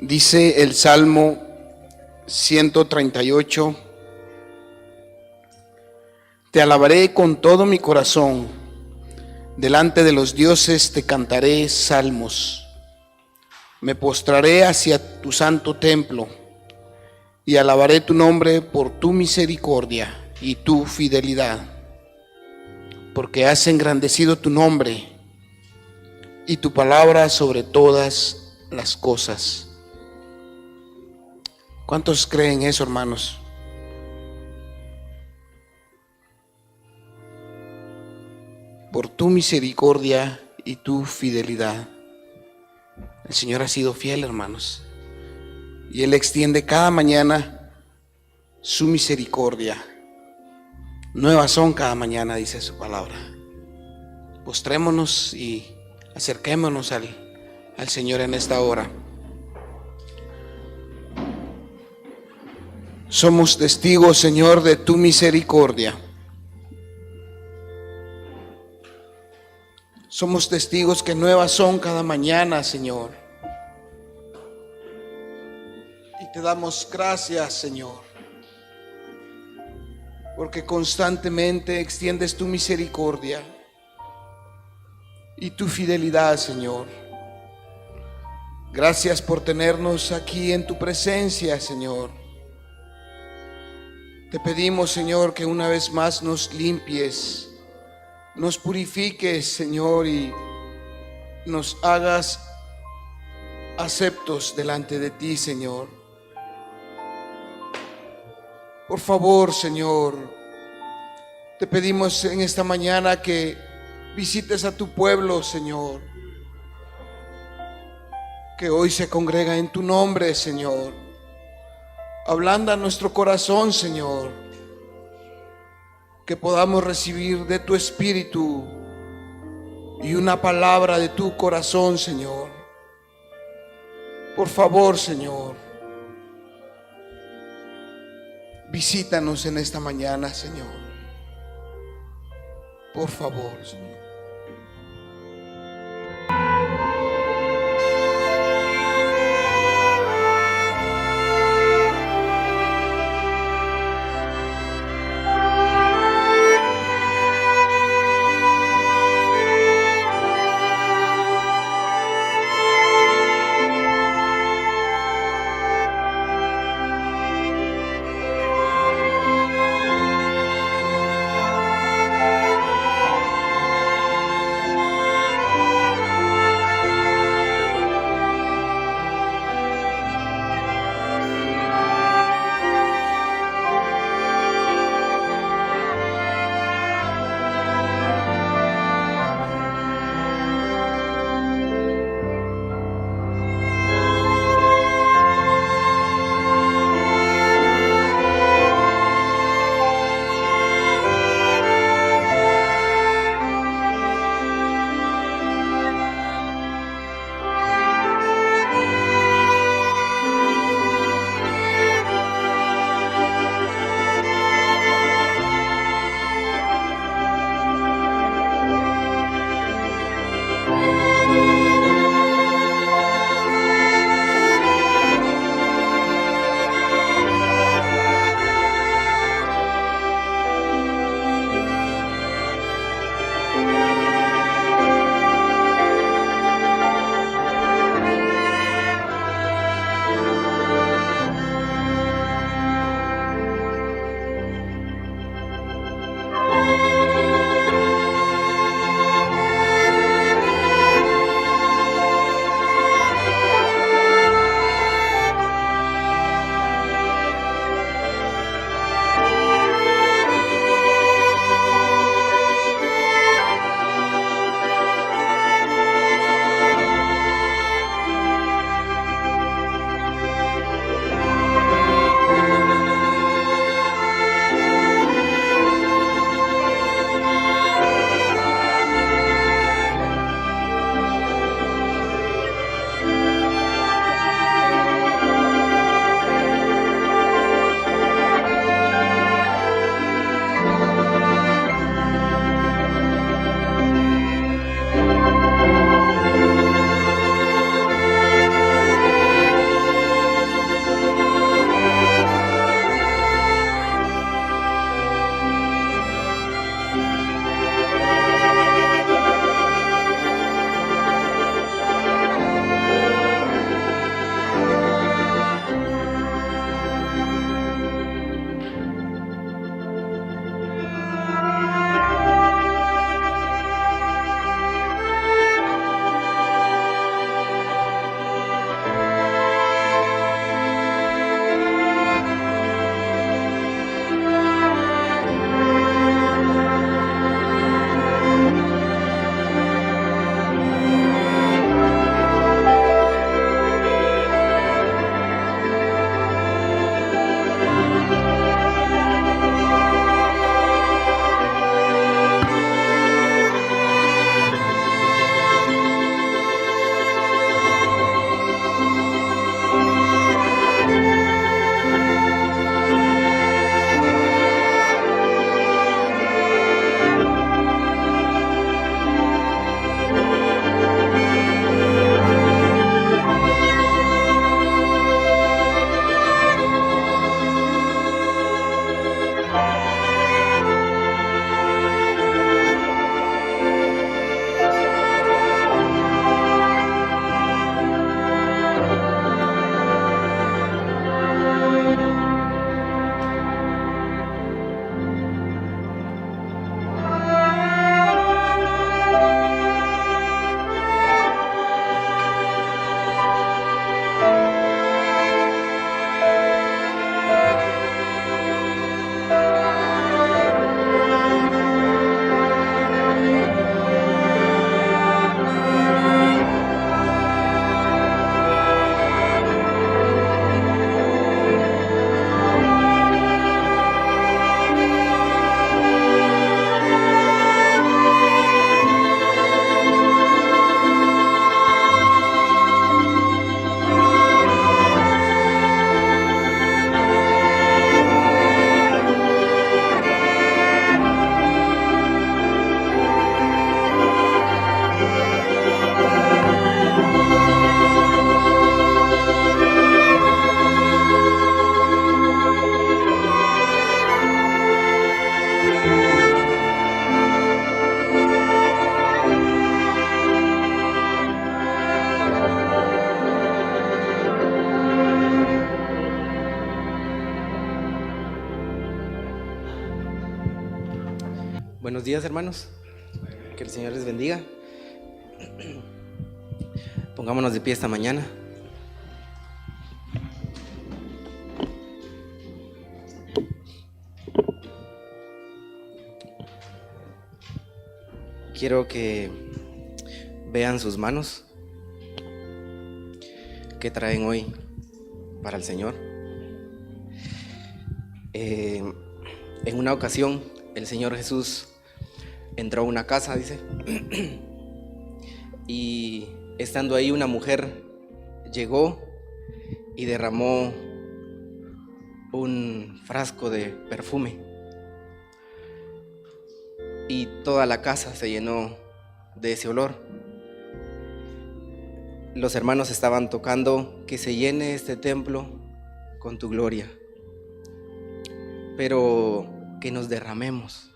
Dice el Salmo 138: Te alabaré con todo mi corazón, delante de los dioses te cantaré salmos. Me postraré hacia tu santo templo y alabaré tu nombre por tu misericordia y tu fidelidad, porque has engrandecido tu nombre y tu palabra sobre todas las cosas. ¿Cuántos creen eso, hermanos? Por tu misericordia y tu fidelidad. El Señor ha sido fiel, hermanos, y Él extiende cada mañana su misericordia. Nuevas son cada mañana, dice su palabra. Postrémonos y acerquémonos al Señor en esta hora. Somos testigos, Señor, de tu misericordia. Somos testigos que nuevas son cada mañana, Señor. Y te damos gracias, Señor, porque constantemente extiendes tu misericordia y tu fidelidad, Señor. Gracias por tenernos aquí en tu presencia, Señor. Te pedimos, Señor, que una vez más nos limpies, nos purifiques, Señor, y nos hagas aceptos delante de ti, Señor. Por favor, Señor, te pedimos en esta mañana que visites a tu pueblo, Señor, que hoy se congrega en tu nombre, Señor. Ablanda nuestro corazón, Señor, que podamos recibir de tu espíritu y una palabra de tu corazón, Señor. Por favor, Señor, visítanos en esta mañana, Señor. Por favor, Señor. Buenos días, hermanos. Que el Señor les bendiga. Pongámonos de pie esta mañana. Quiero que vean sus manos que traen hoy para el Señor. En una ocasión, el Señor Jesús entró a una casa, dice, y estando ahí una mujer llegó y derramó un frasco de perfume y toda la casa se llenó de ese olor. Los hermanos estaban tocando que se llene este templo con tu gloria, pero que nos derramemos.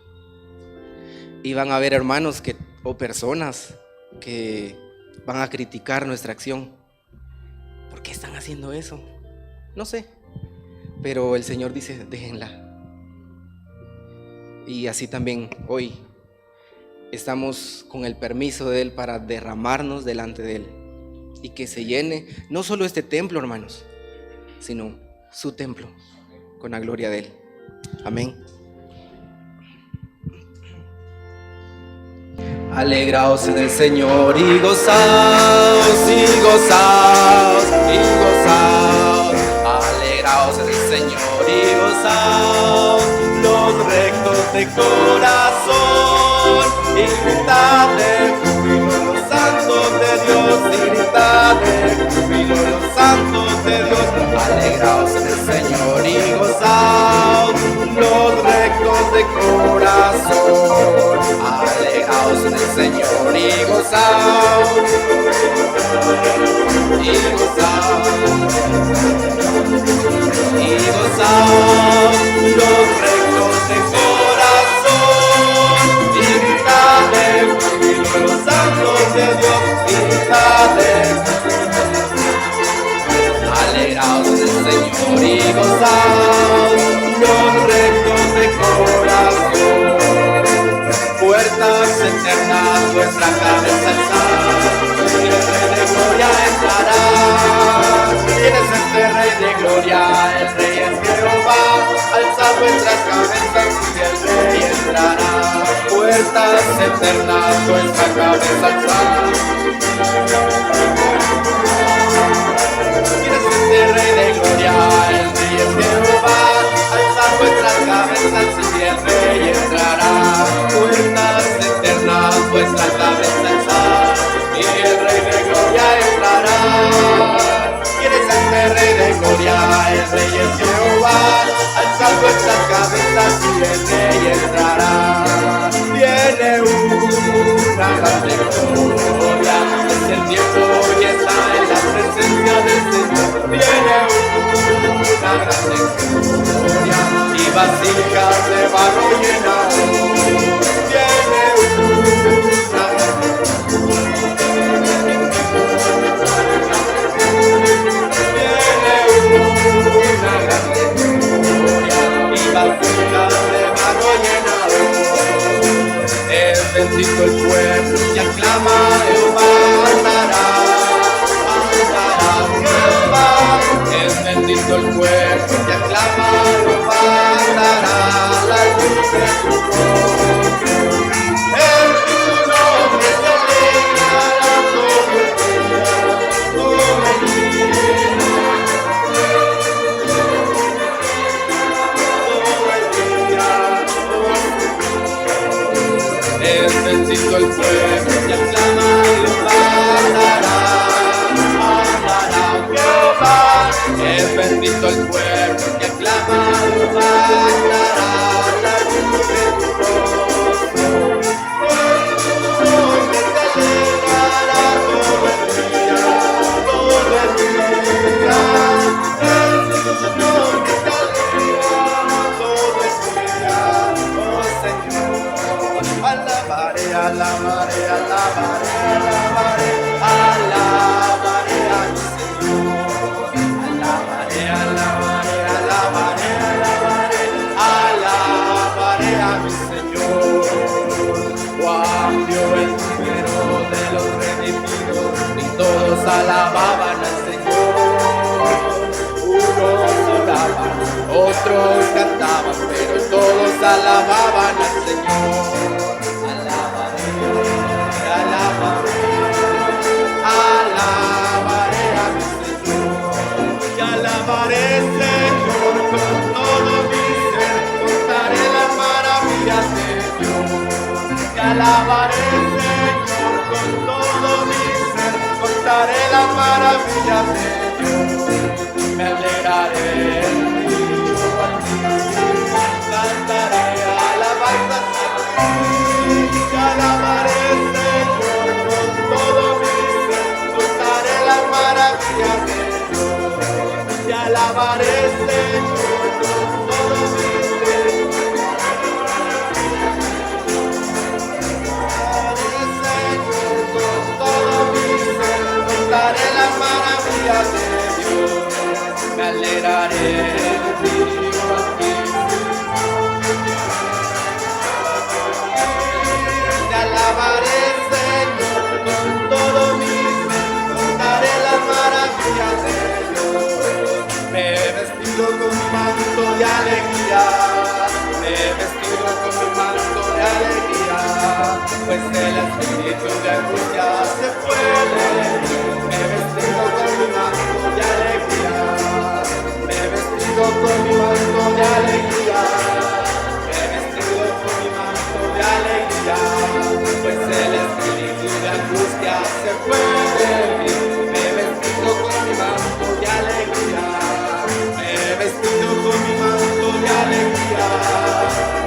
Y van a haber hermanos o personas que van a criticar nuestra acción. ¿Por qué están haciendo eso? No sé, pero el Señor dice, déjenla. Y así también hoy estamos con el permiso de Él para derramarnos delante de Él y que se llene no solo este templo, hermanos, sino su templo con la gloria de Él. Amén. Alegraos en el Señor y gozaos, y gozaos, y gozaos. Alegraos en el Señor y gozaos, los rectos de corazón. Y gritad de júbilo los santos de Dios, y gritad de júbilo los santos de Dios. Alegraos en el Señor y gozaos, los rectos de corazón. Alegraos en el Señor y gozaos, y gozaos, y gozaos, los rectos de corazón. Y gritad de júbilo los santos de Dios, y gritad de júbilo. Alegraos en el Señor y gozaos, los rectos de corazón. Puertas eternas vuestra cabeza alzad, y el Rey de gloria entrará. ¿Quién es este Rey de gloria? El Rey es Jehová. Alzad vuestras cabezas y el Rey entrará. Puertas eternas vuestra cabeza alzad. ¿Quién es este Rey de gloria? El Rey es Jehová. Alzad vuestras cabezas y el Rey entrará. Puertas eternas vuestra cabeza alzad, y el Rey de gloria entrará. ¿Quién es este Rey de gloria? El Rey es Jehová. Alzad vuestras cabezas y el Rey entrará. Viene una grande gloria, es el tiempo y está en la presencia del Señor. Viene una grande gloria, y vasijas de barro llenas. Viene una grande gloria, y vasijas de barro llenas. Es bendito el pueblo que aclama a Jehová, andará Jehová. Es bendito el pueblo que aclama a Jehová, andará la luz de tu rostro. En tu nombre se alegrará todo el día, todo el día, todo el día. Es bendito el pueblo que aclama a Jehová, andará Jehová. Es bendito el pueblo que aclama a Jehová, andará la luz de tu rostro. En tu nombre se alegrará todo el día, todo el día. En tu nombre se alegrará todo el día, oh Señor. Alabaré, alabaré, alabaré. alababan al Señor. Unos oraban, otros cantaban, pero todos alababan al Señor. Alabaré, alabaré, alabaré a mi Señor. Y alabaré, Señor, con todo mi ser, contaré las maravillas de Dios. Y alabaré, Señor, con todo mi ser, contaré las maravillas de Dios. Me alegraré en Dios, cantaré alabanzas a ti. Y alabaré, Señor, con todo mi ser, contaré las maravillas de Dios. Y alabaré, Señor, con todo mi ser. Con todo mi ser, contaré las maravillas de Dios. Me alegraré en Dios aquí. Te alabaré, Señor, con todo mi ser, contaré las maravillas de Dios. Me he vestido con mi manto de alegría, me he vestido con mi manto de alegría, pues el espíritu de angustia se fue de mí. Me he vestido con mi manto de alegría, me he vestido con mi manto de alegría, me he vestido con mi manto de alegría, pues el espíritu de angustia se fue de mí. Me he vestido con mi manto de alegría, me he vestido con mi manto de alegría,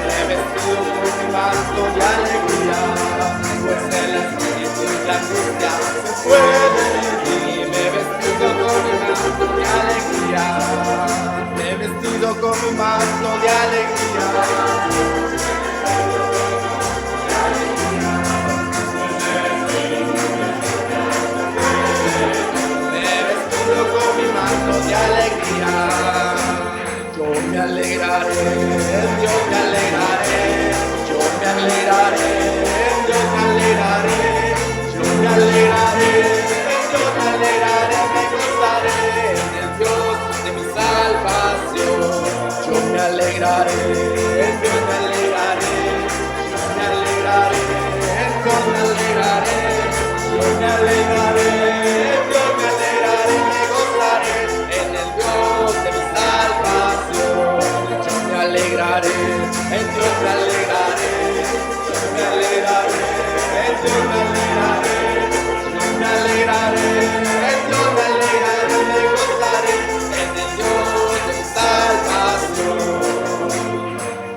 me he vestido con mi manto de alegría, pues el espíritu de angustia se fue de mí. Me he vestido con mi manto de alegría, me he vestido con mi manto de alegría. Con mi manto de alegría, yo me alegraré, yo me alegraré, yo me alegraré, yo me alegraré, yo me alegraré, yo me alegraré, me gozaré en el Dios de mi salvación. Yo me alegraré, yo me alegraré, yo me alegraré, yo me alegraré, yo me alegraré, yo me alegraré, me gozaré en el Dios de mi salvación. Yo me alegraré, en Dios me alegraré, yo me alegraré, en Dios me alegraré, yo me alegraré, en Dios me alegraré, me gozaré en el Dios de mi salvación.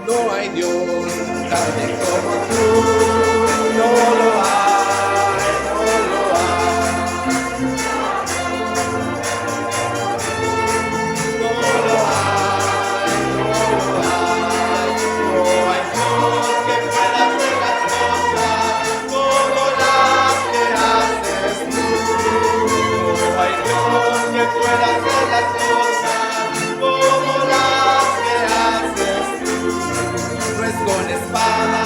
No hay Dios grande como tú, no lo hay, no lo hay. No lo hay, no lo hay. No hay Dios que pueda hacer las cosas como las que haces tú. No hay Dios que pueda hacer las cosas como las que haces tú. No es con espada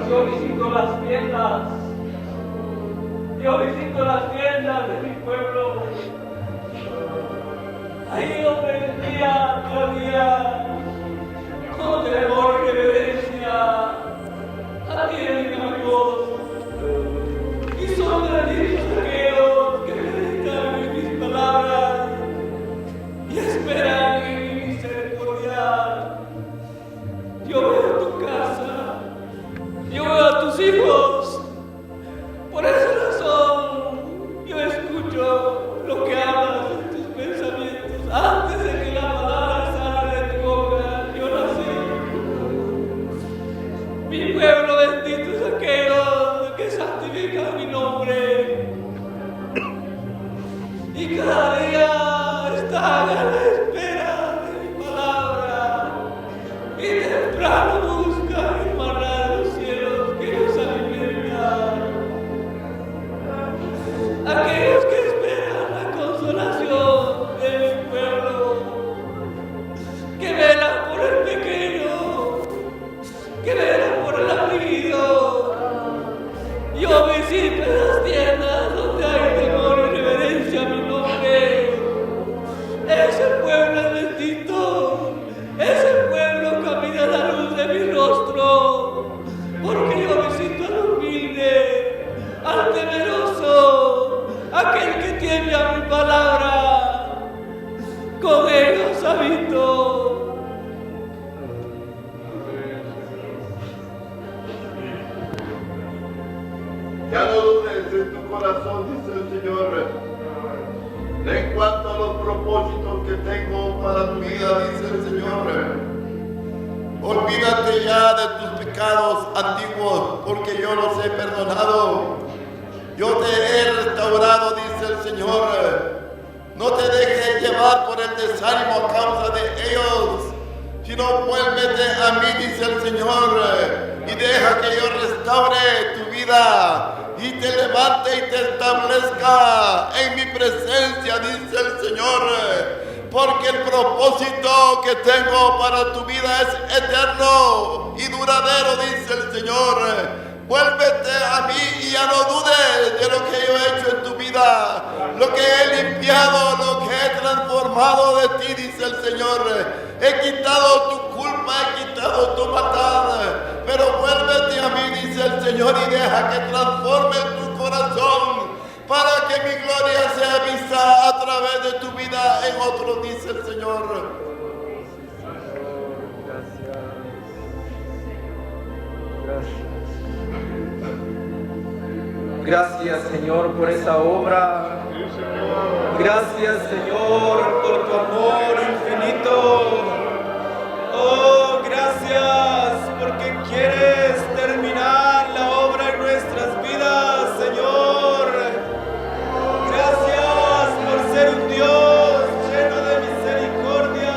yo visito las tiendas. Yo visito las tiendas de mi pueblo. Ahí donde día a día, con temor y reverencia, atienden a Dios. Y son grandísimos aquellos que meditan en mis palabras y esperan en mi misericordia. Yo veo tu casa, yo veo a tus hijos. Por esa razón, yo escucho lo que hablas en tus pensamientos. Antes de que la palabra salga de tu boca, yo nací. Mi pueblo bendito es aquellos que santifican mi nombre. Y cada día están a la espera de mi palabra. Y temprano buscan el maná de los cielos que los alimenta. Aquellos que esperan la consolación de mi pueblo, que velan por el pequeño, que velan por el afligido. Yo visito las tiendas donde hay temor y reverencia a mi nombre. Ese pueblo es bendito, ese pueblo camina a la luz de mi rostro, porque yo visito al humilde, al temeroso, aquel que tiene a mi palabra. Con ellos habito. Ya no dudes en tu corazón, dice el Señor, en cuanto a los propósitos que tengo para tu vida, dice el Señor. Olvídate ya de tus pecados antiguos, porque yo los he perdonado. Yo te he restaurado, dice el Señor. No te dejes llevar por el desánimo a causa de ellos, sino vuélvete a mí, dice el Señor, y deja que yo restaure tu vida y te levante y te establezca en mi presencia, dice el Señor, porque el propósito que tengo para tu vida es eterno y duradero, dice el Señor. Vuélvete a mí y ya no dudes de lo que yo he hecho en tu vida, lo que he limpiado, lo que he transformado de ti, dice el Señor. He quitado tu culpa, he quitado tu maldad, pero vuélvete a mí, dice el Señor, y deja que transforme tu corazón para que mi gloria sea vista a través de tu vida en otros, dice el Señor. Gracias, Señor, por esa obra. Gracias, Señor, por tu amor infinito. Oh, gracias porque quieres terminar la obra en nuestras vidas, Señor. Gracias por ser un Dios lleno de misericordia.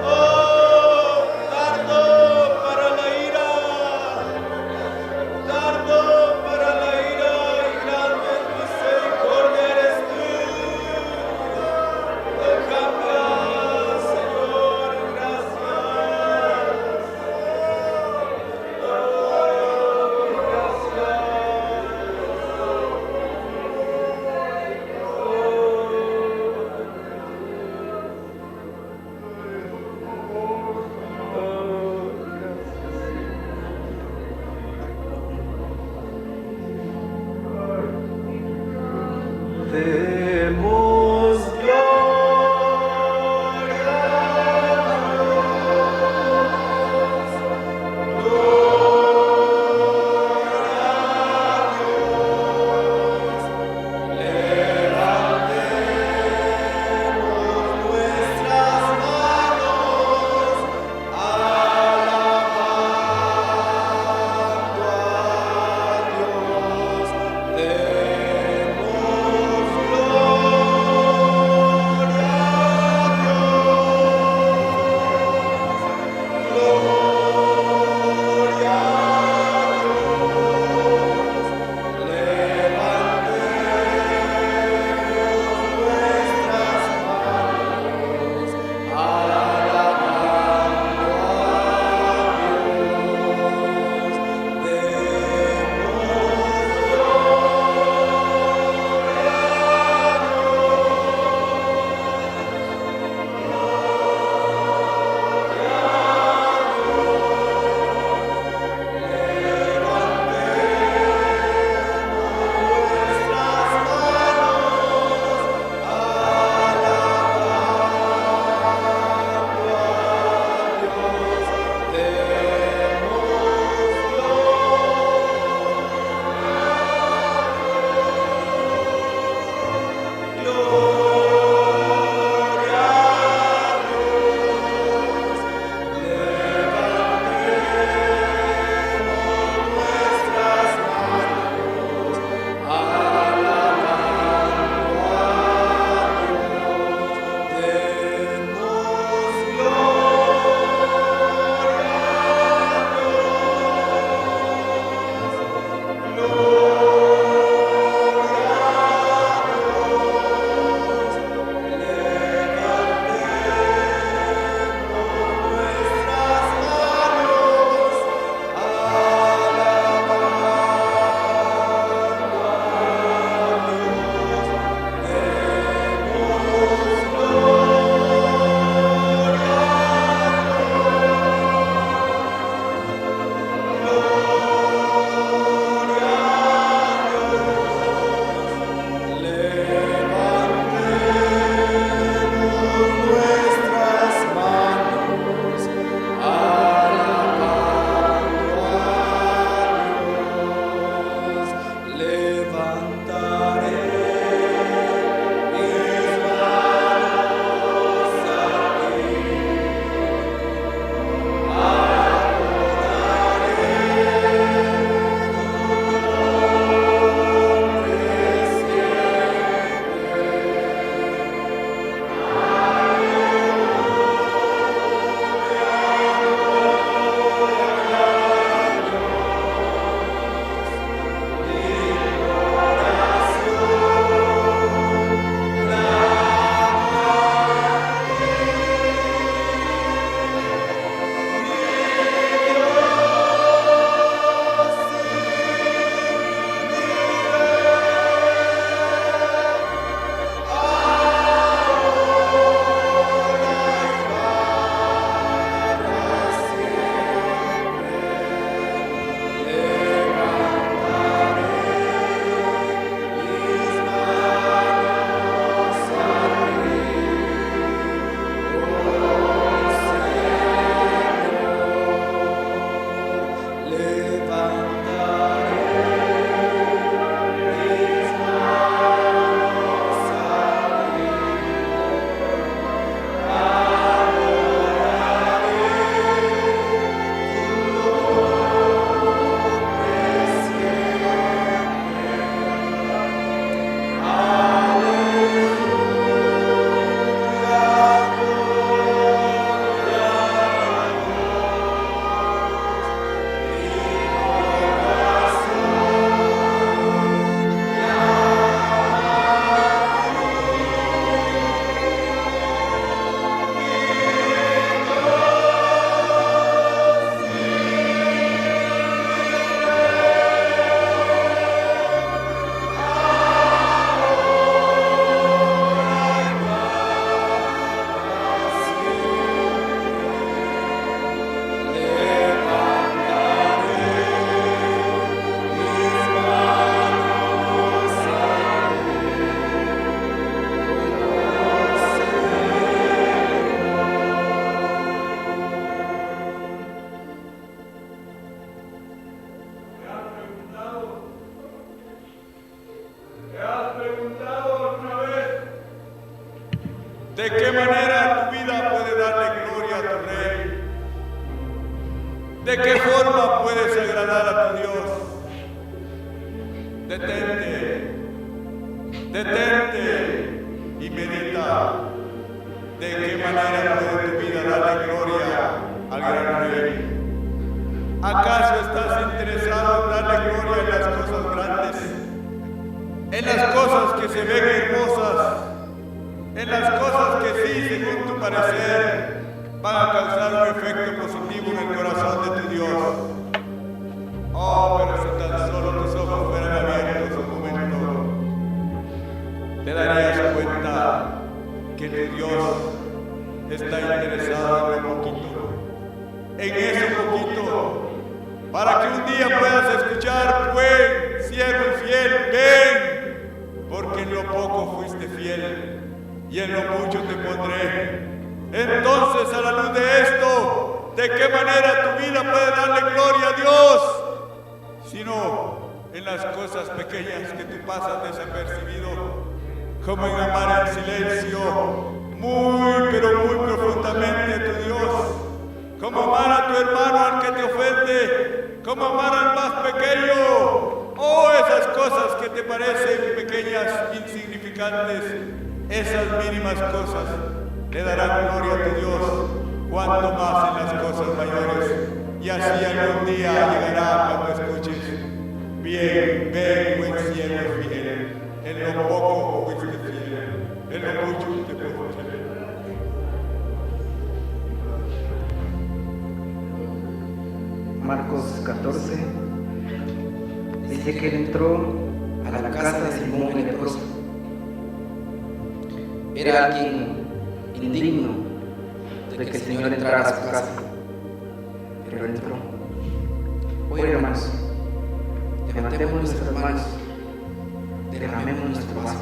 Oh, tardo para la ira. Tardo para la ira y grande en misericordia eres tú. qué manera tu vida puede darle gloria a tu Rey? ¿De qué forma puedes agradar a tu Dios? Detente y medita. ¿De qué manera puede tu vida darle gloria al gran Rey? ¿Acaso estás interesado en darle gloria en las cosas grandes? En las cosas que se ven hermosas, en las cosas que sí, según tu parecer, van a causar un efecto positivo en el corazón de tu Dios. Oh, pero si tan solo tus ojos fueran abiertos un momento, te darías cuenta que tu Dios está interesado en lo poquito, en ese poquito, para que un día puedas escuchar: buen siervo y fiel, ven, porque en lo poco fuiste fiel y en lo mucho te pondré. Entonces, a la luz de esto, ¿de qué manera tu vida puede darle gloria a Dios? Sino en las cosas pequeñas que tú pasas desapercibido, como en amar en silencio muy pero muy profundamente a tu Dios, como amar a tu hermano al que te ofende, como amar al más pequeño. Oh, esas cosas que te parecen pequeñas, insignificantes, esas mínimas cosas le darán gloria a tu Dios, cuanto más en las cosas mayores. Y así algún día llegará cuando escuches: bien, ven, buen siervo fiel, en lo poco fuiste fiel, en lo mucho te pondré. Marcos 14 dice que él entró a la casa de Simón el leproso. Era alguien indigno de que el Señor entrara a su casa, pero entró. Hoy, hermanos, levantemos nuestras manos, derramemos nuestro vaso.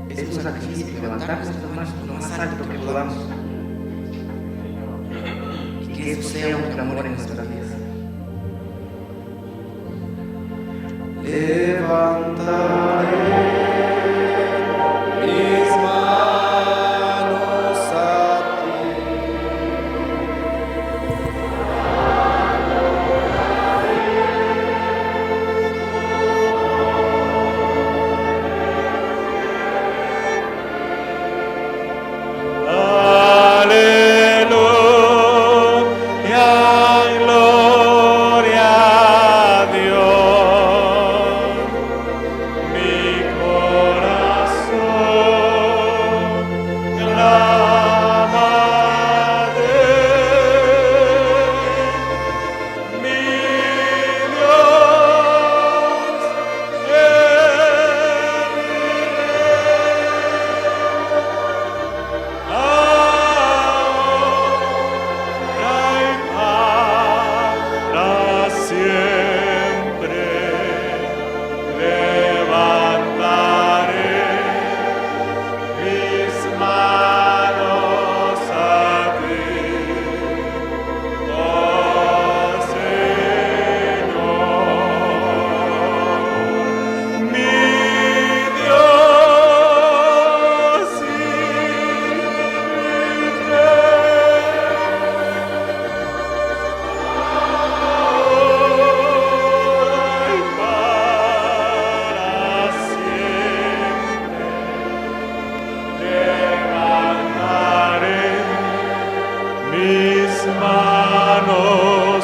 Es un sacrificio levantar nuestras manos lo más alto que podamos, y que eso sea un clamor en nuestras vidas. Levantaré mis manos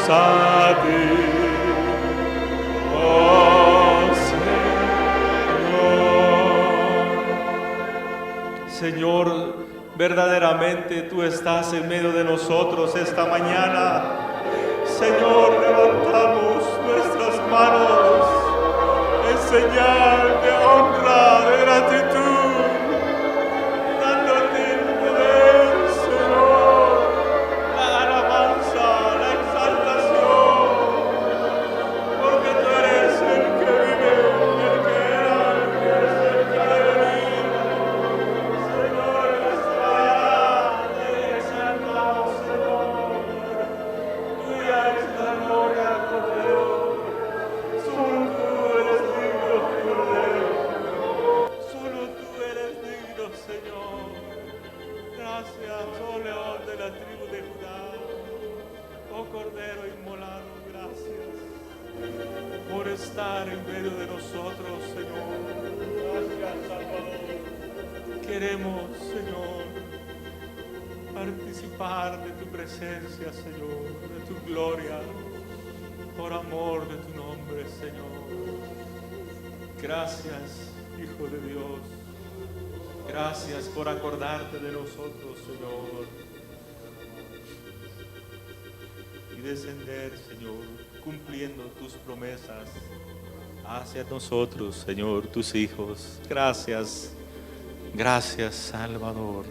a ti. Señor, verdaderamente tú estás en medio de nosotros esta mañana. Señor, levantamos nuestras manos en señal de honra, de gratitud, dándote el poder, Señor, la alabanza, la exaltación, porque tú eres el que vive, el que era, el que es, el que ha de venir. Señor, en esta mañana te exaltamos, Señor. Tuya es la gloria al Cordero. Solo tú eres digno, Cordero. Solo Gracias, oh león de la tribu de Judá, oh cordero inmolado, gracias por estar en medio de nosotros, Señor. Gracias, Salvador. Queremos, Señor, participar de tu presencia, Señor, de tu gloria, por amor de tu nombre, Señor. Gracias, Hijo de Dios. Gracias por acordarte de nosotros, Señor. Y descender, Señor, cumpliendo tus promesas hacia nosotros, Señor, tus hijos. Gracias, gracias, Salvador,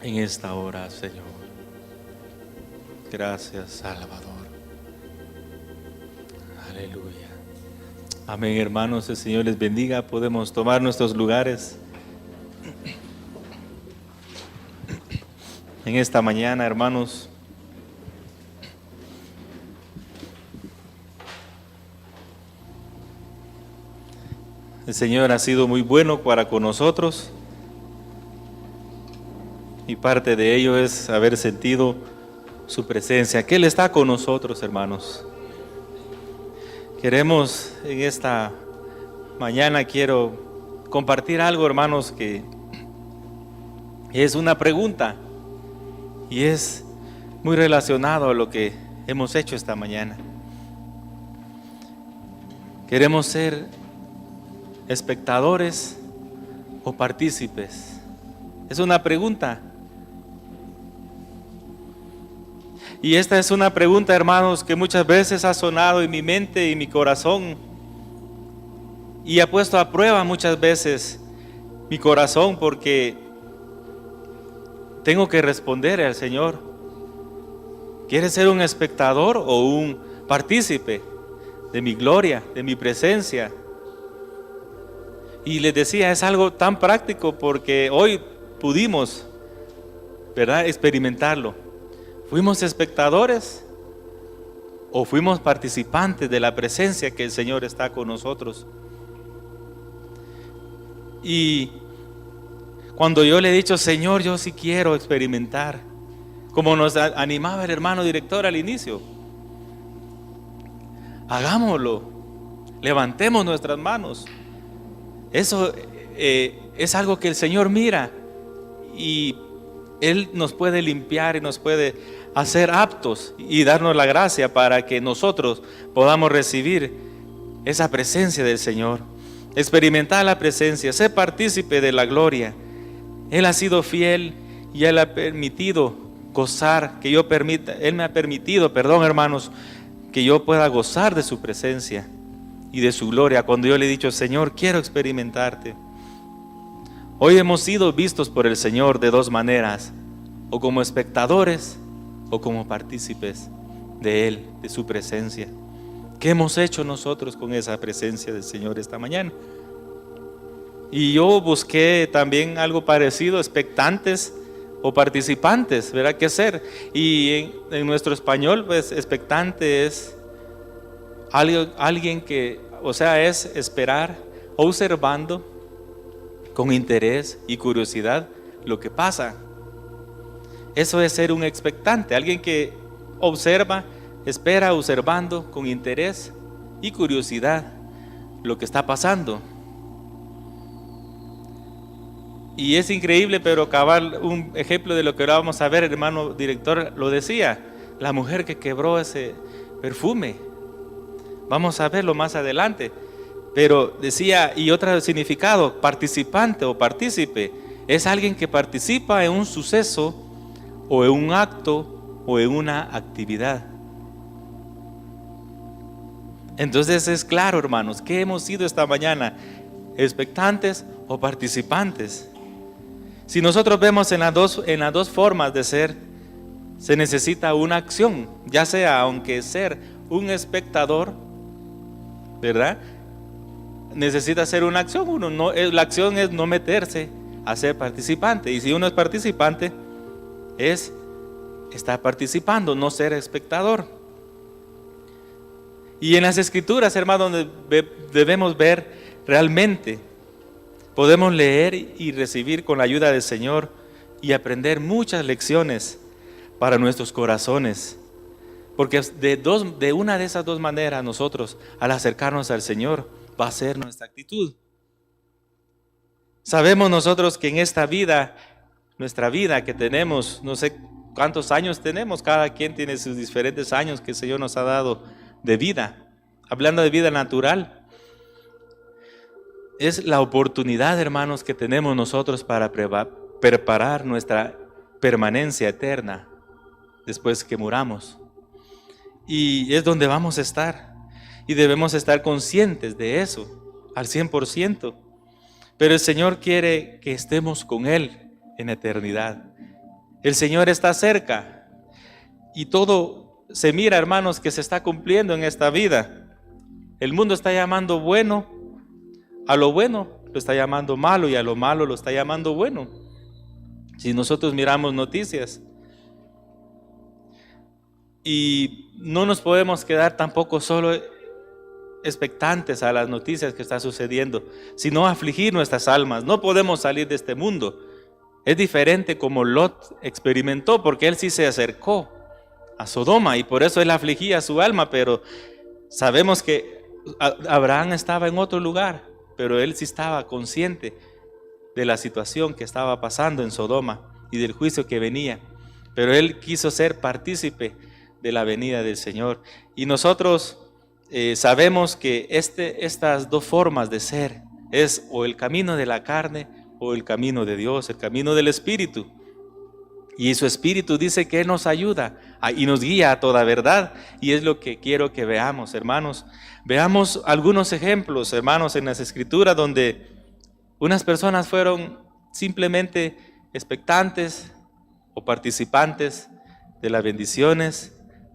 en esta hora, Señor. Gracias, Salvador. Aleluya. Amén, hermanos. El Señor les bendiga. Podemos tomar nuestros lugares. En esta mañana, hermanos, el Señor ha sido muy bueno para con nosotros, y parte de ello es haber sentido su presencia, que Él está con nosotros, hermanos. Queremos en esta mañana, quiero compartir algo, hermanos, que es una pregunta y es muy relacionado a lo que hemos hecho esta mañana. Queremos ser espectadores o partícipes. Es una pregunta. Y esta es una pregunta, hermanos, que muchas veces ha sonado en mi mente y mi corazón, y ha puesto a prueba muchas veces mi corazón, porque tengo que responder al Señor. ¿Quieres ser un espectador o un partícipe de mi gloria, de mi presencia? Y les decía, es algo tan práctico porque hoy pudimos, ¿verdad?, experimentarlo. ¿Fuimos espectadores o fuimos participantes de la presencia que el Señor está con nosotros? Y cuando yo le he dicho, Señor, yo sí quiero experimentar, como nos animaba el hermano director al inicio, hagámoslo, levantemos nuestras manos. Eso es algo que el Señor mira, y Él nos puede limpiar y nos puede hacer aptos y darnos la gracia para que nosotros podamos recibir esa presencia del Señor, experimentar la presencia, ser partícipe de la gloria. Él ha sido fiel y Él ha permitido gozar, Él me ha permitido, hermanos, que yo pueda gozar de su presencia y de su gloria. Cuando yo le he dicho, Señor, quiero experimentarte. Hoy hemos sido vistos por el Señor de dos maneras, o como espectadores o como partícipes de Él, de su presencia. ¿Qué hemos hecho nosotros con esa presencia del Señor esta mañana? Y yo busqué también algo parecido, expectantes o participantes, ¿verdad? ¿Qué hacer? Y en nuestro español, pues, expectante es alguien que, o sea, es esperar, observando con interés y curiosidad lo que pasa. Eso es ser un expectante, alguien que observa, espera observando con interés y curiosidad lo que está pasando. Y es increíble, pero cabal, un ejemplo de lo que ahora vamos a ver, el hermano director lo decía, la mujer que quebró ese perfume. Vamos a verlo más adelante. Pero decía, y otro significado, participante o partícipe, es alguien que participa en un suceso o en un acto o en una actividad. Entonces es claro, hermanos, ¿qué hemos sido esta mañana? ¿Expectantes o participantes? Si nosotros vemos en las dos formas de ser, se necesita una acción, ya sea, aunque ser un espectador, ¿verdad?, necesita ser una acción. La acción es no meterse a ser participante, y si uno es participante es estar participando, no ser espectador. Y en las Escrituras, hermanos, donde debemos ver realmente, podemos leer y recibir con la ayuda del Señor y aprender muchas lecciones para nuestros corazones. Porque de una de esas dos maneras nosotros, al acercarnos al Señor, va a ser nuestra actitud. Sabemos nosotros que en esta vida, nuestra vida que tenemos, no sé cuántos años tenemos, cada quien tiene sus diferentes años que el Señor nos ha dado de vida. Hablando de vida natural, es la oportunidad, hermanos, que tenemos nosotros para preparar nuestra permanencia eterna después que muramos. Y es donde vamos a estar. Y debemos estar conscientes de eso, al 100%. Pero el Señor quiere que estemos con Él en eternidad. El Señor está cerca. Y todo se mira, hermanos, que se está cumpliendo en esta vida. El mundo está llamando bueno. A lo bueno lo está llamando malo y a lo malo lo está llamando bueno. Si nosotros miramos noticias. Y no nos podemos quedar tampoco solo expectantes a las noticias que están sucediendo, sino afligir nuestras almas. No podemos salir de este mundo. Es diferente como Lot experimentó, porque él sí se acercó a Sodoma y por eso él afligía su alma, pero sabemos que Abraham estaba en otro lugar, pero él sí estaba consciente de la situación que estaba pasando en Sodoma y del juicio que venía, pero él quiso ser partícipe de la venida del Señor. Y nosotros sabemos que estas dos formas de ser es o el camino de la carne o el camino de Dios, el camino del Espíritu. Y su Espíritu dice que Él nos ayuda y nos guía a toda verdad. Y es lo que quiero que veamos, hermanos. Veamos algunos ejemplos, hermanos, en las Escrituras donde unas personas fueron simplemente expectantes o participantes de las bendiciones,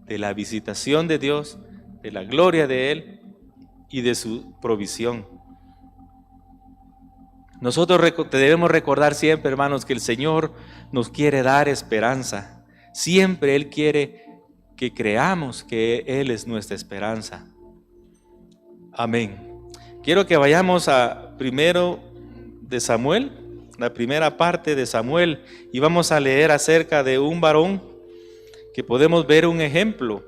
de la visitación de Dios, de la gloria de Él y de su provisión. Nosotros debemos recordar siempre, hermanos, que el Señor nos quiere dar esperanza. Siempre Él quiere que creamos que Él es nuestra esperanza. Amén. Quiero que vayamos a primero de Samuel, la primera parte de Samuel, y vamos a leer acerca de un varón que podemos ver un ejemplo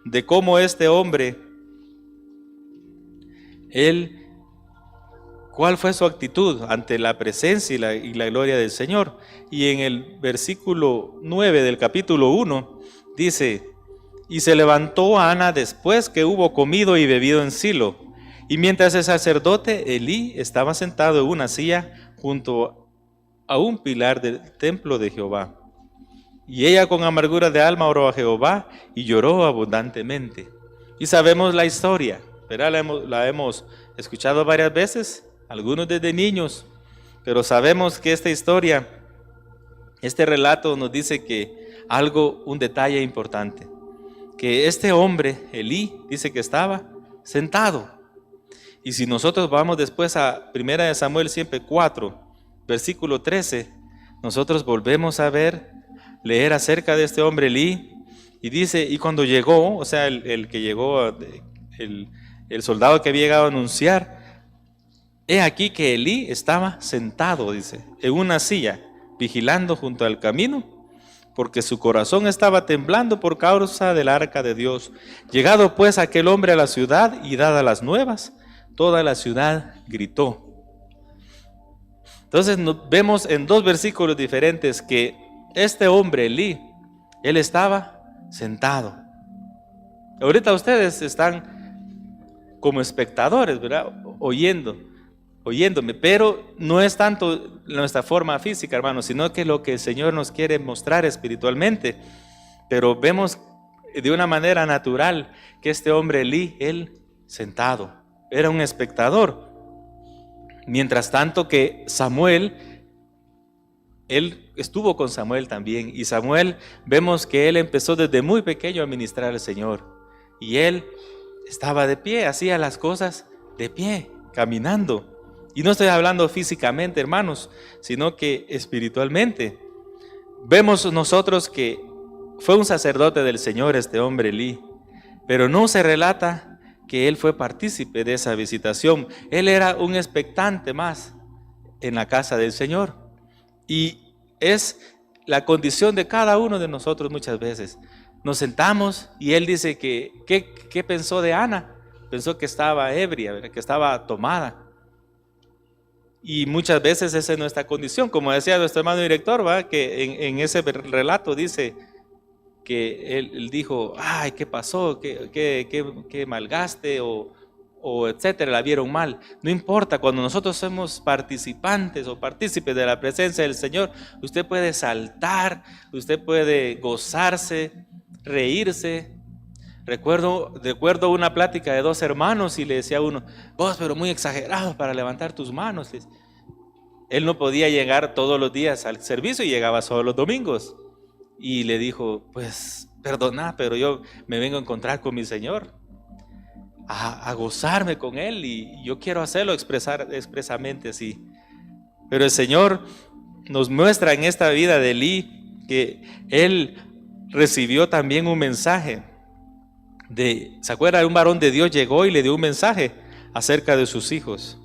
de cómo este hombre, cuál fue su actitud ante la presencia y la gloria del Señor. Y en el versículo 9 del capítulo 1 dice: y se levantó Ana después que hubo comido y bebido en Silo, y mientras el sacerdote Elí estaba sentado en una silla junto a un pilar del templo de Jehová. Y ella con amargura de alma oró a Jehová y lloró abundantemente. Y sabemos la historia, ¿verdad? La hemos escuchado varias veces, algunos desde niños, pero sabemos que esta historia, este relato nos dice que un detalle importante, que este hombre, Elí, dice que estaba sentado. Y si nosotros vamos después a 1 Samuel siempre 4, versículo 13, nosotros volvemos a leer acerca de este hombre Elí, y dice, y cuando llegó, o sea, el que llegó, el soldado que había llegado a anunciar, he aquí que Elí estaba sentado, dice, en una silla, vigilando junto al camino, porque su corazón estaba temblando por causa del arca de Dios. Llegado pues aquel hombre a la ciudad y dadas las nuevas, toda la ciudad gritó. Entonces vemos en dos versículos diferentes que este hombre, Elí, él estaba sentado. Ahorita ustedes están como espectadores, ¿verdad? Oyéndome, pero no es tanto nuestra forma física, hermanos, sino que lo que el Señor nos quiere mostrar espiritualmente. Pero vemos de una manera natural que este hombre Elí, él sentado, era un espectador. Mientras tanto que Samuel, él estuvo con Samuel también, y Samuel vemos que él empezó desde muy pequeño a ministrar al Señor, y él estaba de pie, hacía las cosas de pie, caminando. Y no estoy hablando físicamente, hermanos, sino que espiritualmente. Vemos nosotros que fue un sacerdote del Señor este hombre Elí, pero no se relata que él fue partícipe de esa visitación. Él era un expectante más en la casa del Señor. Y es la condición de cada uno de nosotros muchas veces. Nos sentamos y él dice ¿qué pensó de Ana? Pensó que estaba ebria, ¿verdad? Que estaba tomada. Y muchas veces esa es nuestra condición. Como decía nuestro hermano director, ¿va? Que en ese relato dice que él dijo, ay, ¿qué pasó? ¿Qué malgaste? O etcétera, la vieron mal. No importa, cuando nosotros somos participantes o partícipes de la presencia del Señor, usted puede saltar, usted puede gozarse, reírse. Recuerdo una plática de dos hermanos y le decía a uno, vos pero muy exagerado para levantar tus manos. Él no podía llegar todos los días al servicio y llegaba solo los domingos. Y le dijo, pues perdona, pero yo me vengo a encontrar con mi Señor, a gozarme con Él, y yo quiero hacerlo expresamente así. Pero el Señor nos muestra en esta vida de Elí que él recibió también un mensaje. ¿Se acuerda? Un varón de Dios llegó y le dio un mensaje acerca de sus hijos,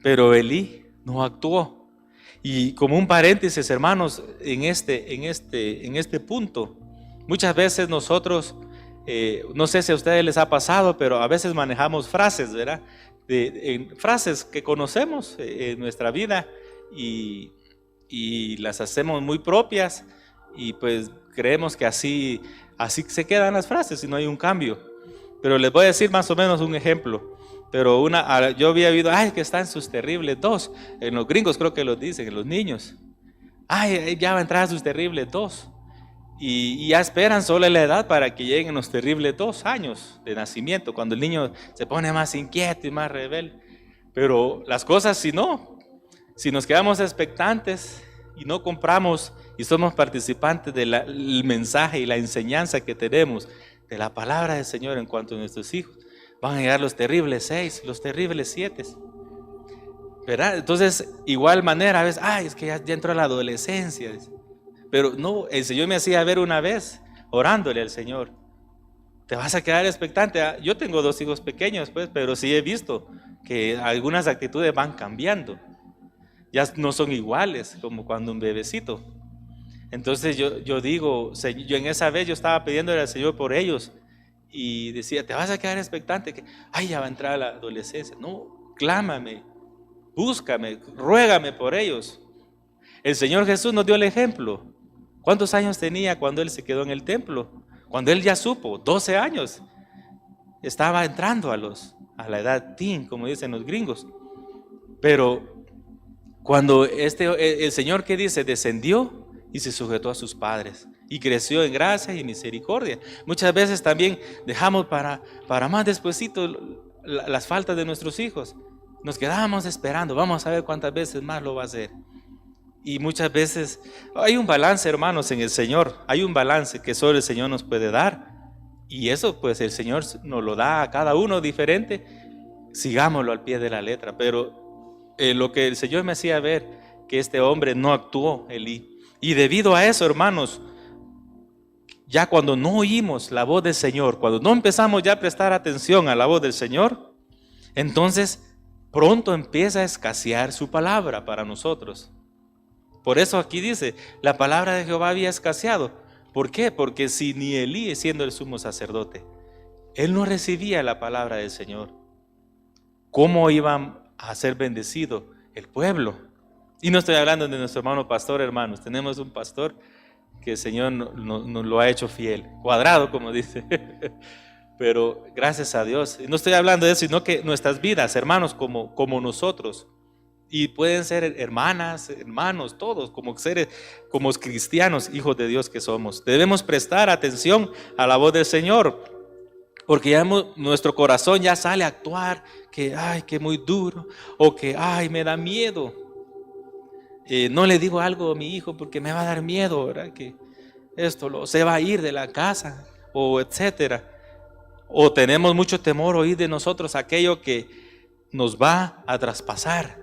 pero Elí no actuó. Y como un paréntesis, hermanos, en este punto, muchas veces nosotros, no sé si a ustedes les ha pasado, pero a veces manejamos frases, ¿verdad? Frases que conocemos en nuestra vida y las hacemos muy propias, y pues creemos que así se quedan las frases y no hay un cambio. Pero les voy a decir más o menos un ejemplo. Pero yo había oído, ay, que están sus terribles dos. En los gringos creo que lo dicen, en los niños. Ay, ya va a entrar sus terribles dos. Y ya esperan solo la edad para que lleguen los terribles 2 años de nacimiento, cuando el niño se pone más inquieto y más rebelde. Pero las cosas, si nos quedamos expectantes y no compramos y somos participantes del mensaje y la enseñanza que tenemos de la palabra del Señor en cuanto a nuestros hijos, van a llegar los terribles 6, los terribles 7, ¿verdad? Entonces, igual manera, a veces, ay, es que ya entró la adolescencia. Pero no, el Señor me hacía ver una vez, orándole al Señor, te vas a quedar expectante. Yo tengo 2 hijos pequeños, pues, pero sí he visto que algunas actitudes van cambiando. Ya no son iguales como cuando un bebecito. Entonces yo digo, yo en esa vez yo estaba pidiéndole al Señor por ellos y decía, te vas a quedar expectante, que ay, ya va a entrar la adolescencia. No, clámame, búscame, ruégame por ellos. El Señor Jesús nos dio el ejemplo. ¿Cuántos años tenía cuando Él se quedó en el templo? Cuando Él ya supo, 12 años. Estaba entrando a la edad teen, como dicen los gringos. Pero cuando el Señor, ¿qué dice? Descendió y se sujetó a sus padres y creció en gracia y misericordia. Muchas veces también dejamos para más despuesito las faltas de nuestros hijos. Nos quedamos esperando, vamos a ver cuántas veces más lo va a hacer. Y muchas veces hay un balance, hermanos, en el Señor. Hay un balance que solo el Señor nos puede dar. Y eso pues el Señor nos lo da a cada uno diferente. Sigámoslo al pie de la letra. Pero lo que el Señor me hacía ver, que este hombre no actuó, Elí. Y debido a eso, hermanos, ya cuando no oímos la voz del Señor, cuando no empezamos ya a prestar atención a la voz del Señor, entonces pronto empieza a escasear su palabra para nosotros. Por eso aquí dice, la palabra de Jehová había escaseado. ¿Por qué? Porque si ni Elí, siendo el sumo sacerdote, él no recibía la palabra del Señor, ¿cómo iba a ser bendecido el pueblo? Y no estoy hablando de nuestro hermano pastor, hermanos. Tenemos un pastor que el Señor nos lo ha hecho fiel, cuadrado, como dice. Pero gracias a Dios. No estoy hablando de eso, sino que nuestras vidas, hermanos, como nosotros, y pueden ser hermanas, hermanos, todos, como seres, como cristianos, hijos de Dios que somos, debemos prestar atención a la voz del Señor, porque ya nuestro corazón ya sale a actuar, que ay, que muy duro, o que ay, me da miedo. No le digo algo a mi hijo porque me va a dar miedo, ¿verdad? Que se va a ir de la casa, o etcétera. O tenemos mucho temor oír de nosotros aquello que nos va a traspasar.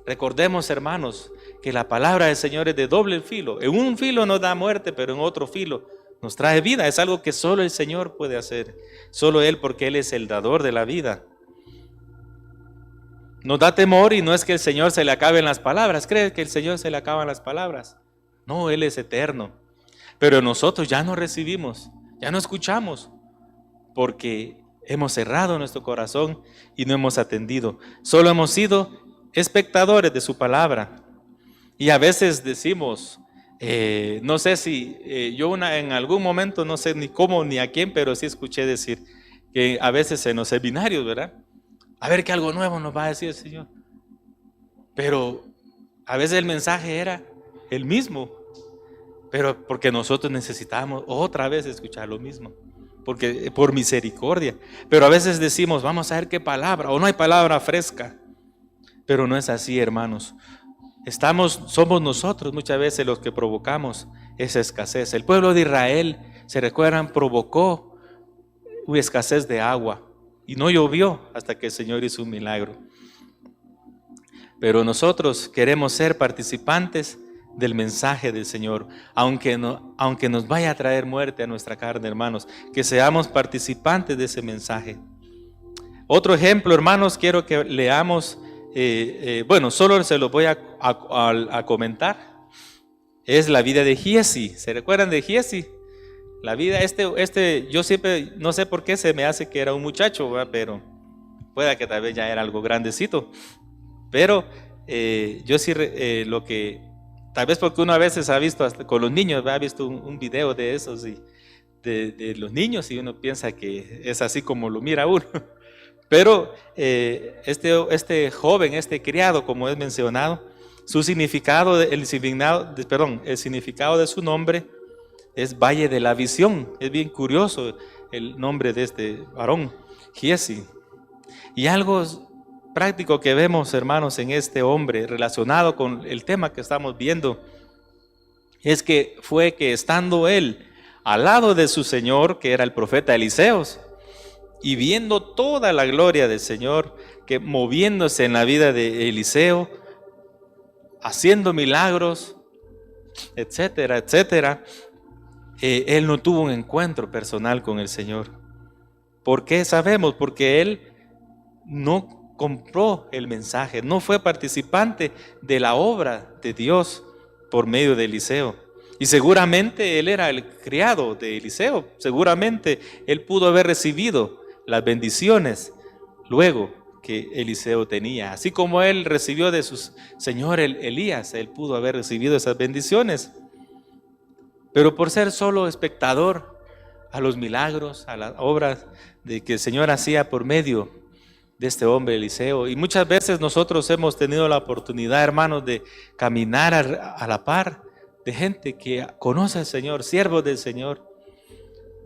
Recordemos, hermanos, que la palabra del Señor es de doble filo. En un filo nos da muerte, pero en otro filo nos trae vida. Es algo que solo el Señor puede hacer. Solo Él, porque Él es el dador de la vida. Nos da temor y no es que el Señor se le acaben las palabras. ¿Cree que el Señor se le acaban las palabras? No, Él es eterno. Pero nosotros ya no recibimos, ya no escuchamos, porque hemos cerrado nuestro corazón y no hemos atendido. Solo hemos sido espectadores de su palabra. Y a veces decimos, no sé si yo en algún momento, no sé ni cómo ni a quién, pero sí escuché decir que a veces en los seminarios, ¿verdad? A ver que algo nuevo nos va a decir el Señor. Pero a veces el mensaje era el mismo, pero porque nosotros necesitábamos otra vez escuchar lo mismo, porque por misericordia. Pero a veces decimos, vamos a ver qué palabra, o no hay palabra fresca. Pero no es así, hermanos. Somos nosotros muchas veces los que provocamos esa escasez. El pueblo de Israel, se recuerdan, provocó una escasez de agua y no llovió hasta que el Señor hizo un milagro. Pero nosotros queremos ser participantes del mensaje del Señor, aunque nos vaya a traer muerte a nuestra carne, hermanos, que seamos participantes de ese mensaje. Otro ejemplo, hermanos, quiero que leamos. Bueno, solo se lo voy a comentar. Es la vida de Giesi. ¿Se recuerdan de Giesi? La vida, yo siempre, no sé por qué se me hace que era un muchacho, ¿verdad? Pero pueda que tal vez ya era algo grandecito. Pero yo sí, lo que, tal vez porque uno a veces ha visto, hasta con los niños, ¿verdad? Ha visto un video de esos y de los niños y uno piensa que es así como lo mira uno. Pero este joven, este criado, como es mencionado, el significado de su nombre es Valle de la Visión. Es bien curioso el nombre de este varón, Giesi. Y algo práctico que vemos, hermanos, en este hombre relacionado con el tema que estamos viendo, es que fue que estando él al lado de su Señor, que era el profeta Eliseos, y viendo toda la gloria del Señor, que moviéndose en la vida de Eliseo, haciendo milagros, etcétera, etcétera, él no tuvo un encuentro personal con el Señor. ¿Por qué sabemos? Porque él no compró el mensaje, no fue participante de la obra de Dios por medio de Eliseo. Y seguramente él era el criado de Eliseo, seguramente él pudo haber recibido las bendiciones luego que Eliseo tenía. Así como él recibió de su señor Elías, él pudo haber recibido esas bendiciones. Pero por ser solo espectador a los milagros, a las obras de que el Señor hacía por medio de este hombre Eliseo. Y muchas veces nosotros hemos tenido la oportunidad, hermanos, de caminar a la par de gente que conoce al Señor, siervos del Señor.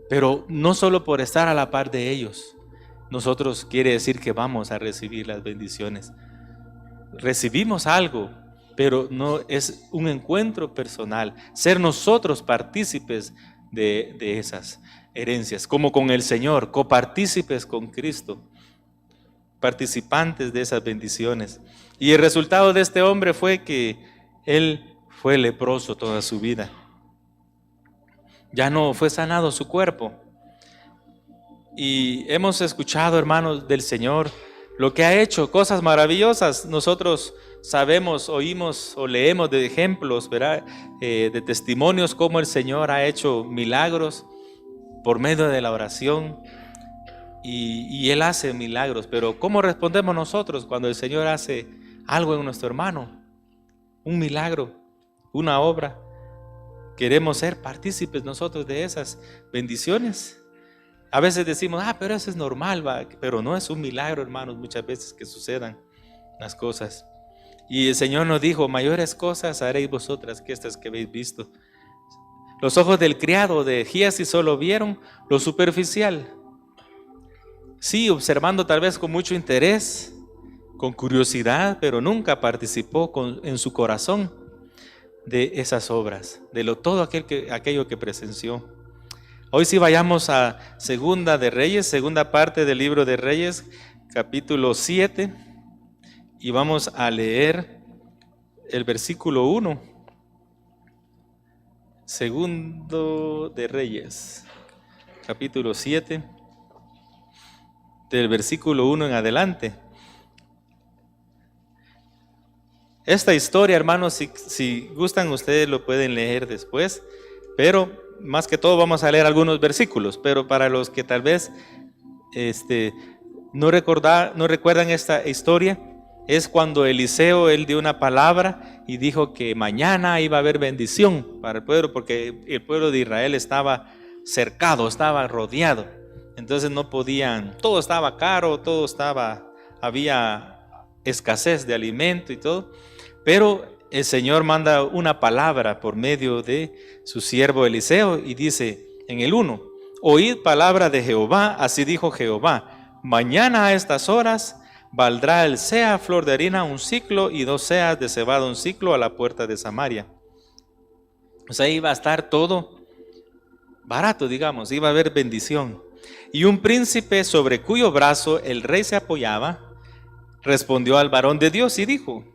Pero no solo por estar a la par de ellos, nosotros quiere decir que vamos a recibir las bendiciones. Recibimos algo, pero no es un encuentro personal. Ser nosotros partícipes de esas herencias, como con el Señor, copartícipes con Cristo, participantes de esas bendiciones. Y el resultado de este hombre fue que él fue leproso toda su vida. Ya no fue sanado su cuerpo. Y hemos escuchado, hermanos, del Señor, lo que ha hecho, cosas maravillosas. Nosotros sabemos, oímos o leemos de ejemplos, ¿verdad? De testimonios cómo el Señor ha hecho milagros por medio de la oración. Y Él hace milagros. Pero ¿cómo respondemos nosotros cuando el Señor hace algo en nuestro hermano? Un milagro, una obra. Queremos ser partícipes nosotros de esas bendiciones. A veces decimos, pero eso es normal, ¿va? Pero no es un milagro, hermanos, muchas veces que sucedan las cosas. Y el Señor nos dijo, mayores cosas haréis vosotras que estas que habéis visto. Los ojos del criado de Giesi solo vieron lo superficial. Sí, observando tal vez con mucho interés, con curiosidad, pero nunca participó en su corazón de esas obras, de todo aquello que presenció. Hoy sí vayamos a Segunda de Reyes, segunda parte del libro de Reyes, capítulo 7, y vamos a leer el versículo 1. Segundo de Reyes, capítulo 7, del versículo 1 en adelante. Esta historia, hermanos, si gustan, ustedes lo pueden leer después, pero más que todo vamos a leer algunos versículos, pero para los que tal vez no recuerdan esta historia, es cuando Eliseo, él dio una palabra y dijo que mañana iba a haber bendición para el pueblo, porque el pueblo de Israel estaba cercado, estaba rodeado, entonces no podían, todo estaba caro, había escasez de alimento y todo, pero el Señor manda una palabra por medio de su siervo Eliseo y dice en el 1, oíd palabra de Jehová, así dijo Jehová, mañana a estas horas valdrá el seah flor de harina 1 siclo y 2 seas de cebada 1 siclo a la puerta de Samaria. O sea, iba a estar todo barato, digamos, iba a haber bendición. Y un príncipe sobre cuyo brazo el rey se apoyaba, respondió al varón de Dios y dijo,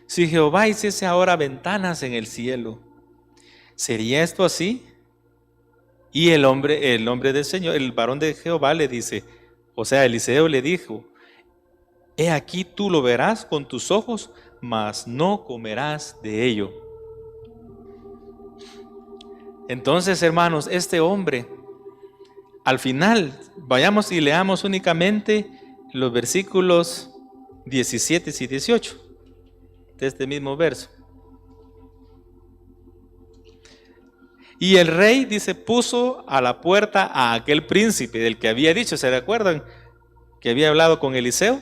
si Jehová hiciese ahora ventanas en el cielo, ¿sería esto así? Y el hombre del Señor, el varón de Jehová le dice, o sea, Eliseo le dijo, he aquí tú lo verás con tus ojos, mas no comerás de ello. Entonces, hermanos, este hombre, al final, vayamos y leamos únicamente los versículos 17 y 18 de este mismo verso. Y el rey, dice, puso a la puerta a aquel príncipe del que había dicho, ¿se recuerdan? Que había hablado con Eliseo,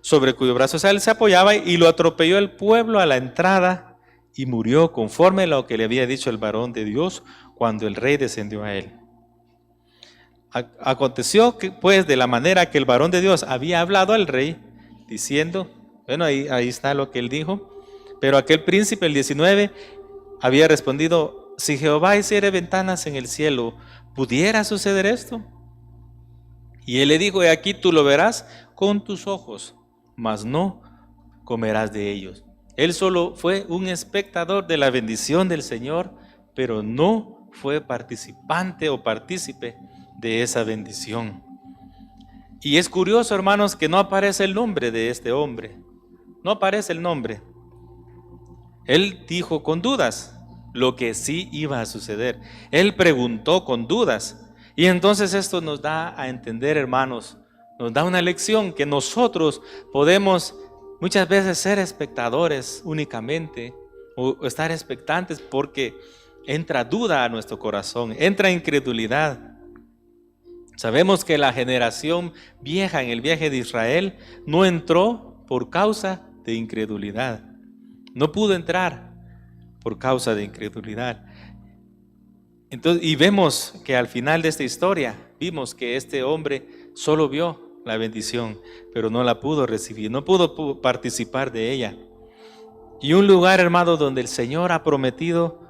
sobre cuyo brazo él se apoyaba, y lo atropelló el pueblo a la entrada y murió conforme a lo que le había dicho el varón de Dios cuando el rey descendió a él. Aconteció que, pues, de la manera que el varón de Dios había hablado al rey, diciendo, bueno, ahí está lo que él dijo, pero aquel príncipe, el 19, había respondido, si Jehová hiciere ventanas en el cielo, ¿pudiera suceder esto? Y él le dijo, he aquí tú lo verás con tus ojos, mas no comerás de ellos. Él solo fue un espectador de la bendición del Señor, pero no fue participante o partícipe de esa bendición. Y es curioso, hermanos, que no aparece el nombre de este hombre. No aparece el nombre. Él dijo con dudas lo que sí iba a suceder. Él preguntó con dudas. Y entonces esto nos da a entender, hermanos, nos da una lección que nosotros podemos muchas veces ser espectadores únicamente o estar expectantes porque entra duda a nuestro corazón, entra incredulidad. Sabemos que la generación vieja en el viaje de Israel no entró por causa de incredulidad. No pudo entrar por causa de incredulidad. Entonces, y vemos que al final de esta historia, vimos que este hombre solo vio la bendición, pero no la pudo recibir, no pudo participar de ella. Y un lugar, hermano, donde el Señor ha prometido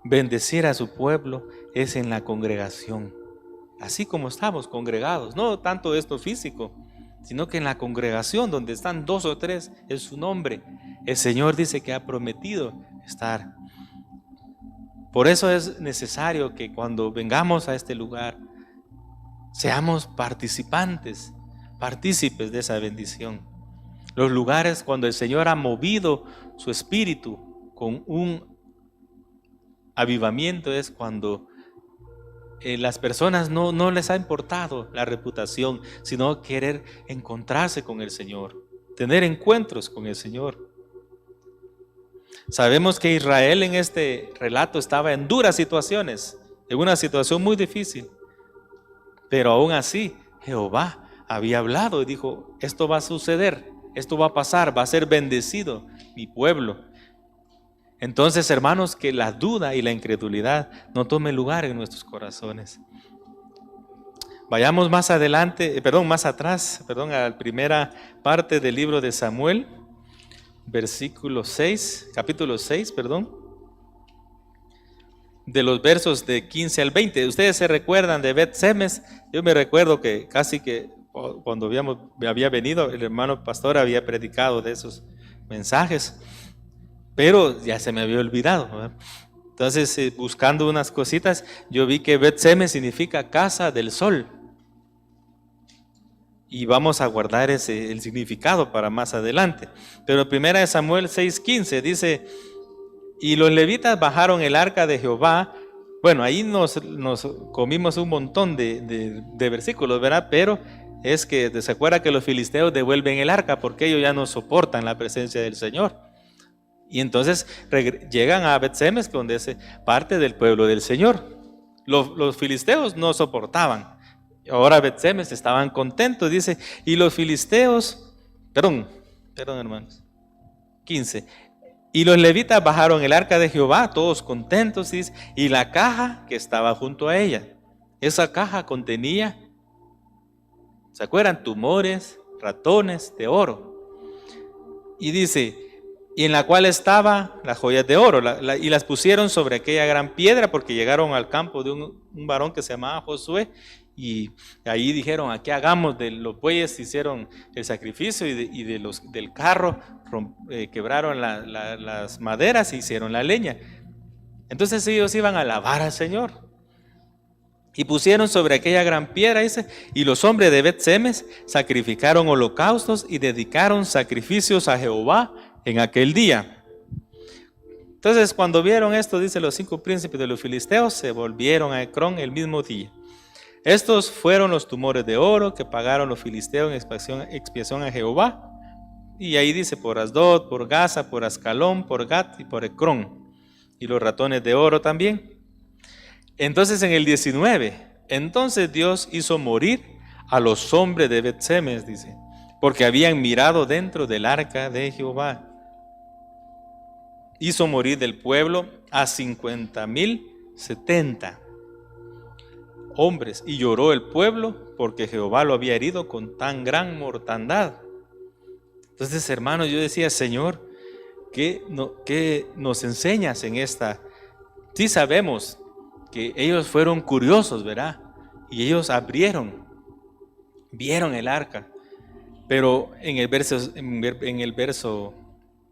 bendecir a su pueblo es en la congregación. Así como estamos congregados, no tanto esto físico, sino que en la congregación donde están 2 o 3 en su nombre, el Señor dice que ha prometido estar. Por eso es necesario que cuando vengamos a este lugar seamos partícipes de esa bendición. Los lugares cuando el Señor ha movido su espíritu con un avivamiento es cuando las personas no les ha importado la reputación, sino querer encontrarse con el Señor, tener encuentros con el Señor. Sabemos que Israel en este relato estaba en duras situaciones, en una situación muy difícil, pero aún así Jehová había hablado y dijo, esto va a suceder, esto va a pasar, va a ser bendecido mi pueblo. Entonces, hermanos, que la duda y la incredulidad no tome lugar en nuestros corazones. Vayamos más atrás, a la primera parte del libro de Samuel, capítulo 6, de los versos de 15 al 20. Ustedes se recuerdan de Bet-Semes. Yo me recuerdo que casi que cuando había venido, el hermano pastor había predicado de esos mensajes, pero ya se me había olvidado, ¿verdad? Entonces, buscando unas cositas, yo vi que Bet-Semes significa casa del sol. y vamos a guardar el significado para más adelante. Pero 1 Samuel 6:15 dice, y los levitas bajaron el arca de Jehová. Bueno, ahí nos comimos un montón de versículos, ¿verdad? Pero es que se acuerda que los filisteos devuelven el arca porque ellos ya no soportan la presencia del Señor. Y entonces llegan a Bet-Semes, donde es parte del pueblo del Señor. Los filisteos no soportaban. Ahora Bet-Semes estaban contentos, dice, y los filisteos, perdón hermanos, 15, y los levitas bajaron el arca de Jehová, todos contentos, dice, y la caja que estaba junto a ella. Esa caja contenía, ¿se acuerdan? Tumores, ratones de oro. Y dice, y en la cual estaba las joyas de oro, y las pusieron sobre aquella gran piedra, porque llegaron al campo de un varón que se llamaba Josué, y ahí dijeron, aquí hagamos. De los bueyes hicieron el sacrificio, y del carro quebraron las maderas e hicieron la leña. Entonces ellos iban a alabar al Señor, y pusieron sobre aquella gran piedra, dice, y los hombres de Bet-Semes sacrificaron holocaustos y dedicaron sacrificios a Jehová en aquel día. Entonces cuando vieron esto, dice, los 5 príncipes de los filisteos se volvieron a Ecrón el mismo día. Estos fueron los tumores de oro que pagaron los filisteos en expiación a Jehová. Y ahí dice, por Asdod, por Gaza, por Ascalón, por Gat y por Ecrón. Y los ratones de oro también. Entonces en el 19, entonces Dios hizo morir a los hombres de Bet-Semes, dice, porque habían mirado dentro del arca de Jehová. Hizo morir del pueblo a 50,070 hombres, y lloró el pueblo porque Jehová lo había herido con tan gran mortandad. Entonces, hermanos, yo decía, Señor, ¿qué nos enseñas en esta? Sí sabemos que ellos fueron curiosos, ¿verdad? Y ellos vieron el arca, pero en el verso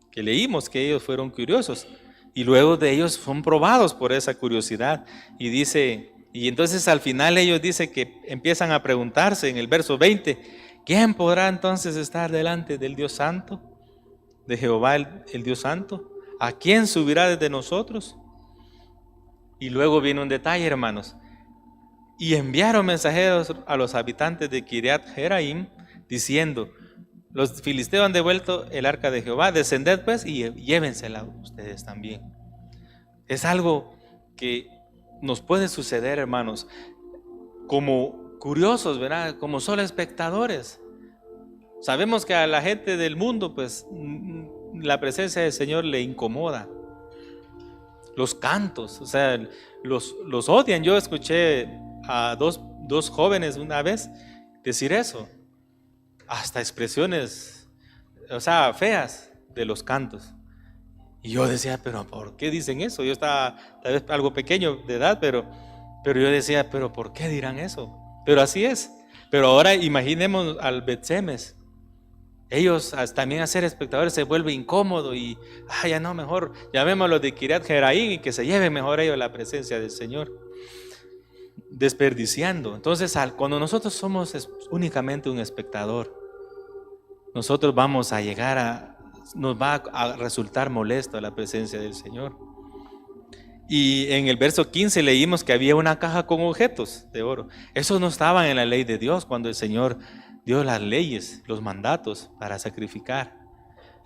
que leímos que ellos fueron curiosos, y luego de ellos son probados por esa curiosidad, y dice, y entonces al final ellos dicen que empiezan a preguntarse en el verso 20, ¿quién podrá entonces estar delante del Dios Santo, de Jehová el Dios Santo? ¿A quién subirá desde nosotros? Y luego viene un detalle, hermanos, y enviaron mensajeros a los habitantes de Kiriat Jeraim, diciendo, los filisteos han devuelto el arca de Jehová, descended pues y llévensela ustedes también. Es algo que nos puede suceder, hermanos, como curiosos, ¿verdad? Como solo espectadores. Sabemos que a la gente del mundo, pues, la presencia del Señor le incomoda. Los cantos, o sea, los odian. Yo escuché a dos jóvenes una vez decir eso. Hasta expresiones, o sea, feas de los cantos. Y yo decía, pero ¿por qué dicen eso? Yo estaba tal vez algo pequeño de edad, pero yo decía, pero ¿por qué dirán eso? Pero así es. Pero ahora imaginemos al Bet-Semes. Ellos también a ser espectadores se vuelve incómodo y, ya no, mejor llamémoslo de Kiriat Jeraim y que se lleven mejor ellos la presencia del Señor. Desperdiciando. Entonces, cuando nosotros somos únicamente un espectador, nosotros vamos a llegar nos va a resultar molesto la presencia del Señor. Y en el verso 15 leímos que había una caja con objetos de oro. Esos no estaban en la ley de Dios cuando el Señor dio las leyes, los mandatos para sacrificar.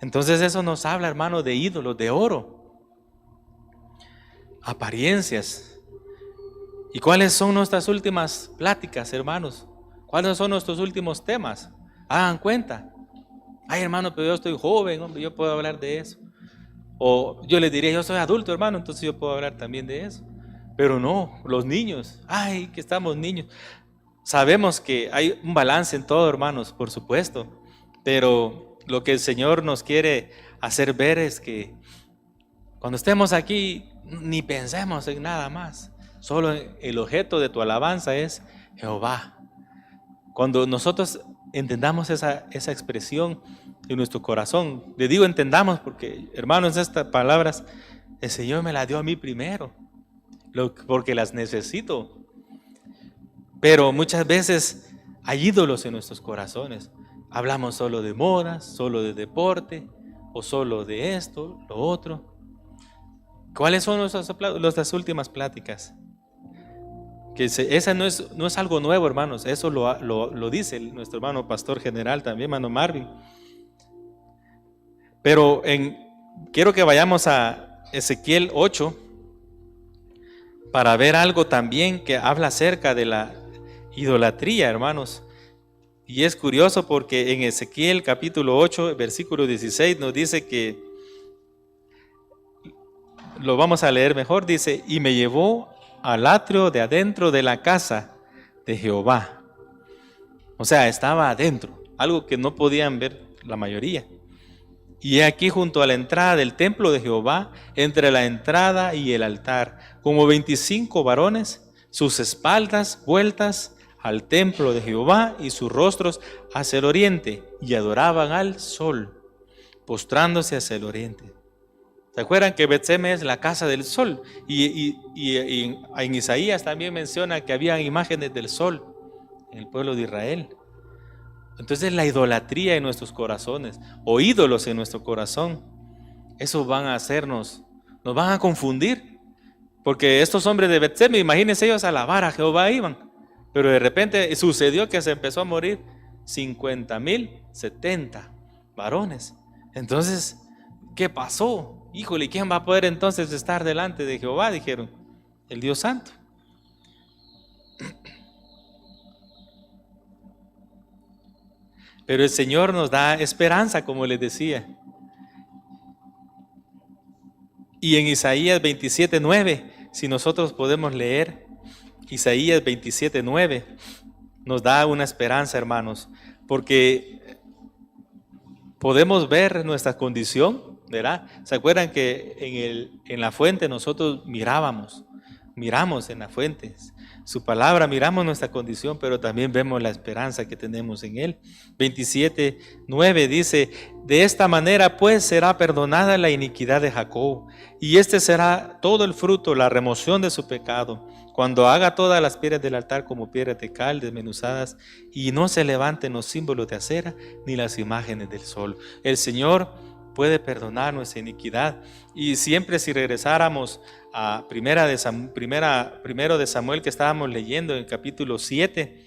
Entonces eso nos habla, hermano, de ídolos de oro, apariencias. ¿Y cuáles son nuestras últimas pláticas, hermanos? ¿Cuáles son nuestros últimos temas? Hagan cuenta. Ay, hermano, pero yo estoy joven, hombre, yo puedo hablar de eso. O yo les diría, yo soy adulto, hermano, entonces yo puedo hablar también de eso. Pero no, los niños, ay, que estamos niños. Sabemos que hay un balance en todo, hermanos, por supuesto. Pero lo que el Señor nos quiere hacer ver es que cuando estemos aquí, ni pensemos en nada más. Solo el objeto de tu alabanza es Jehová. Cuando nosotros entendamos esa expresión en nuestro corazón, le digo entendamos porque, hermanos, estas palabras el Señor me las dio a mí primero, porque las necesito. Pero muchas veces Hay ídolos en nuestros corazones. Hablamos solo de modas, solo de deporte, o solo de esto, lo otro. ¿Cuáles son nuestras últimas pláticas? Esa no es algo nuevo, hermanos. Eso lo dice nuestro hermano pastor general también, hermano Marvin. Pero quiero que vayamos a Ezequiel 8 para ver algo también que habla acerca de la idolatría, hermanos. Y es curioso porque en Ezequiel capítulo 8, versículo 16 nos dice que, lo vamos a leer mejor, dice: y me llevó al atrio de adentro de la casa de Jehová. O sea, estaba adentro, algo que no podían ver la mayoría. Y aquí junto a la entrada del templo de Jehová, entre la entrada y el altar, como 25 varones, sus espaldas vueltas al templo de Jehová y sus rostros hacia el oriente, y adoraban al sol, postrándose hacia el oriente. ¿Se acuerdan que Bet-Semes es la casa del sol? Y en Isaías también menciona que había imágenes del sol en el pueblo de Israel. Entonces la idolatría en nuestros corazones, o ídolos en nuestro corazón, eso van a hacernos, nos van a confundir. Porque estos hombres de Bet-Semes, imagínense, ellos a alabar a Jehová iban, pero de repente sucedió que se empezó a morir 50,070 varones. Entonces, ¿qué pasó? Híjole, ¿quién va a poder entonces estar delante de Jehová? Dijeron, el Dios Santo. Pero el Señor nos da esperanza, como les decía. Y en Isaías 27:9, si nosotros podemos leer, Isaías 27:9 nos da una esperanza, hermanos, porque podemos ver nuestra condición, ¿verdad? ¿Se acuerdan que en la fuente nosotros miramos en la fuente su palabra, miramos nuestra condición, pero también vemos la esperanza que tenemos en Él? 27:9 dice: de esta manera pues será perdonada la iniquidad de Jacob, y este será todo el fruto, la remoción de su pecado, cuando haga todas las piedras del altar como piedras de cal desmenuzadas, y no se levanten los símbolos de acera ni las imágenes del sol. El Señor puede perdonar nuestra iniquidad. Y siempre, si regresáramos a primero de Samuel, que estábamos leyendo en el capítulo 7,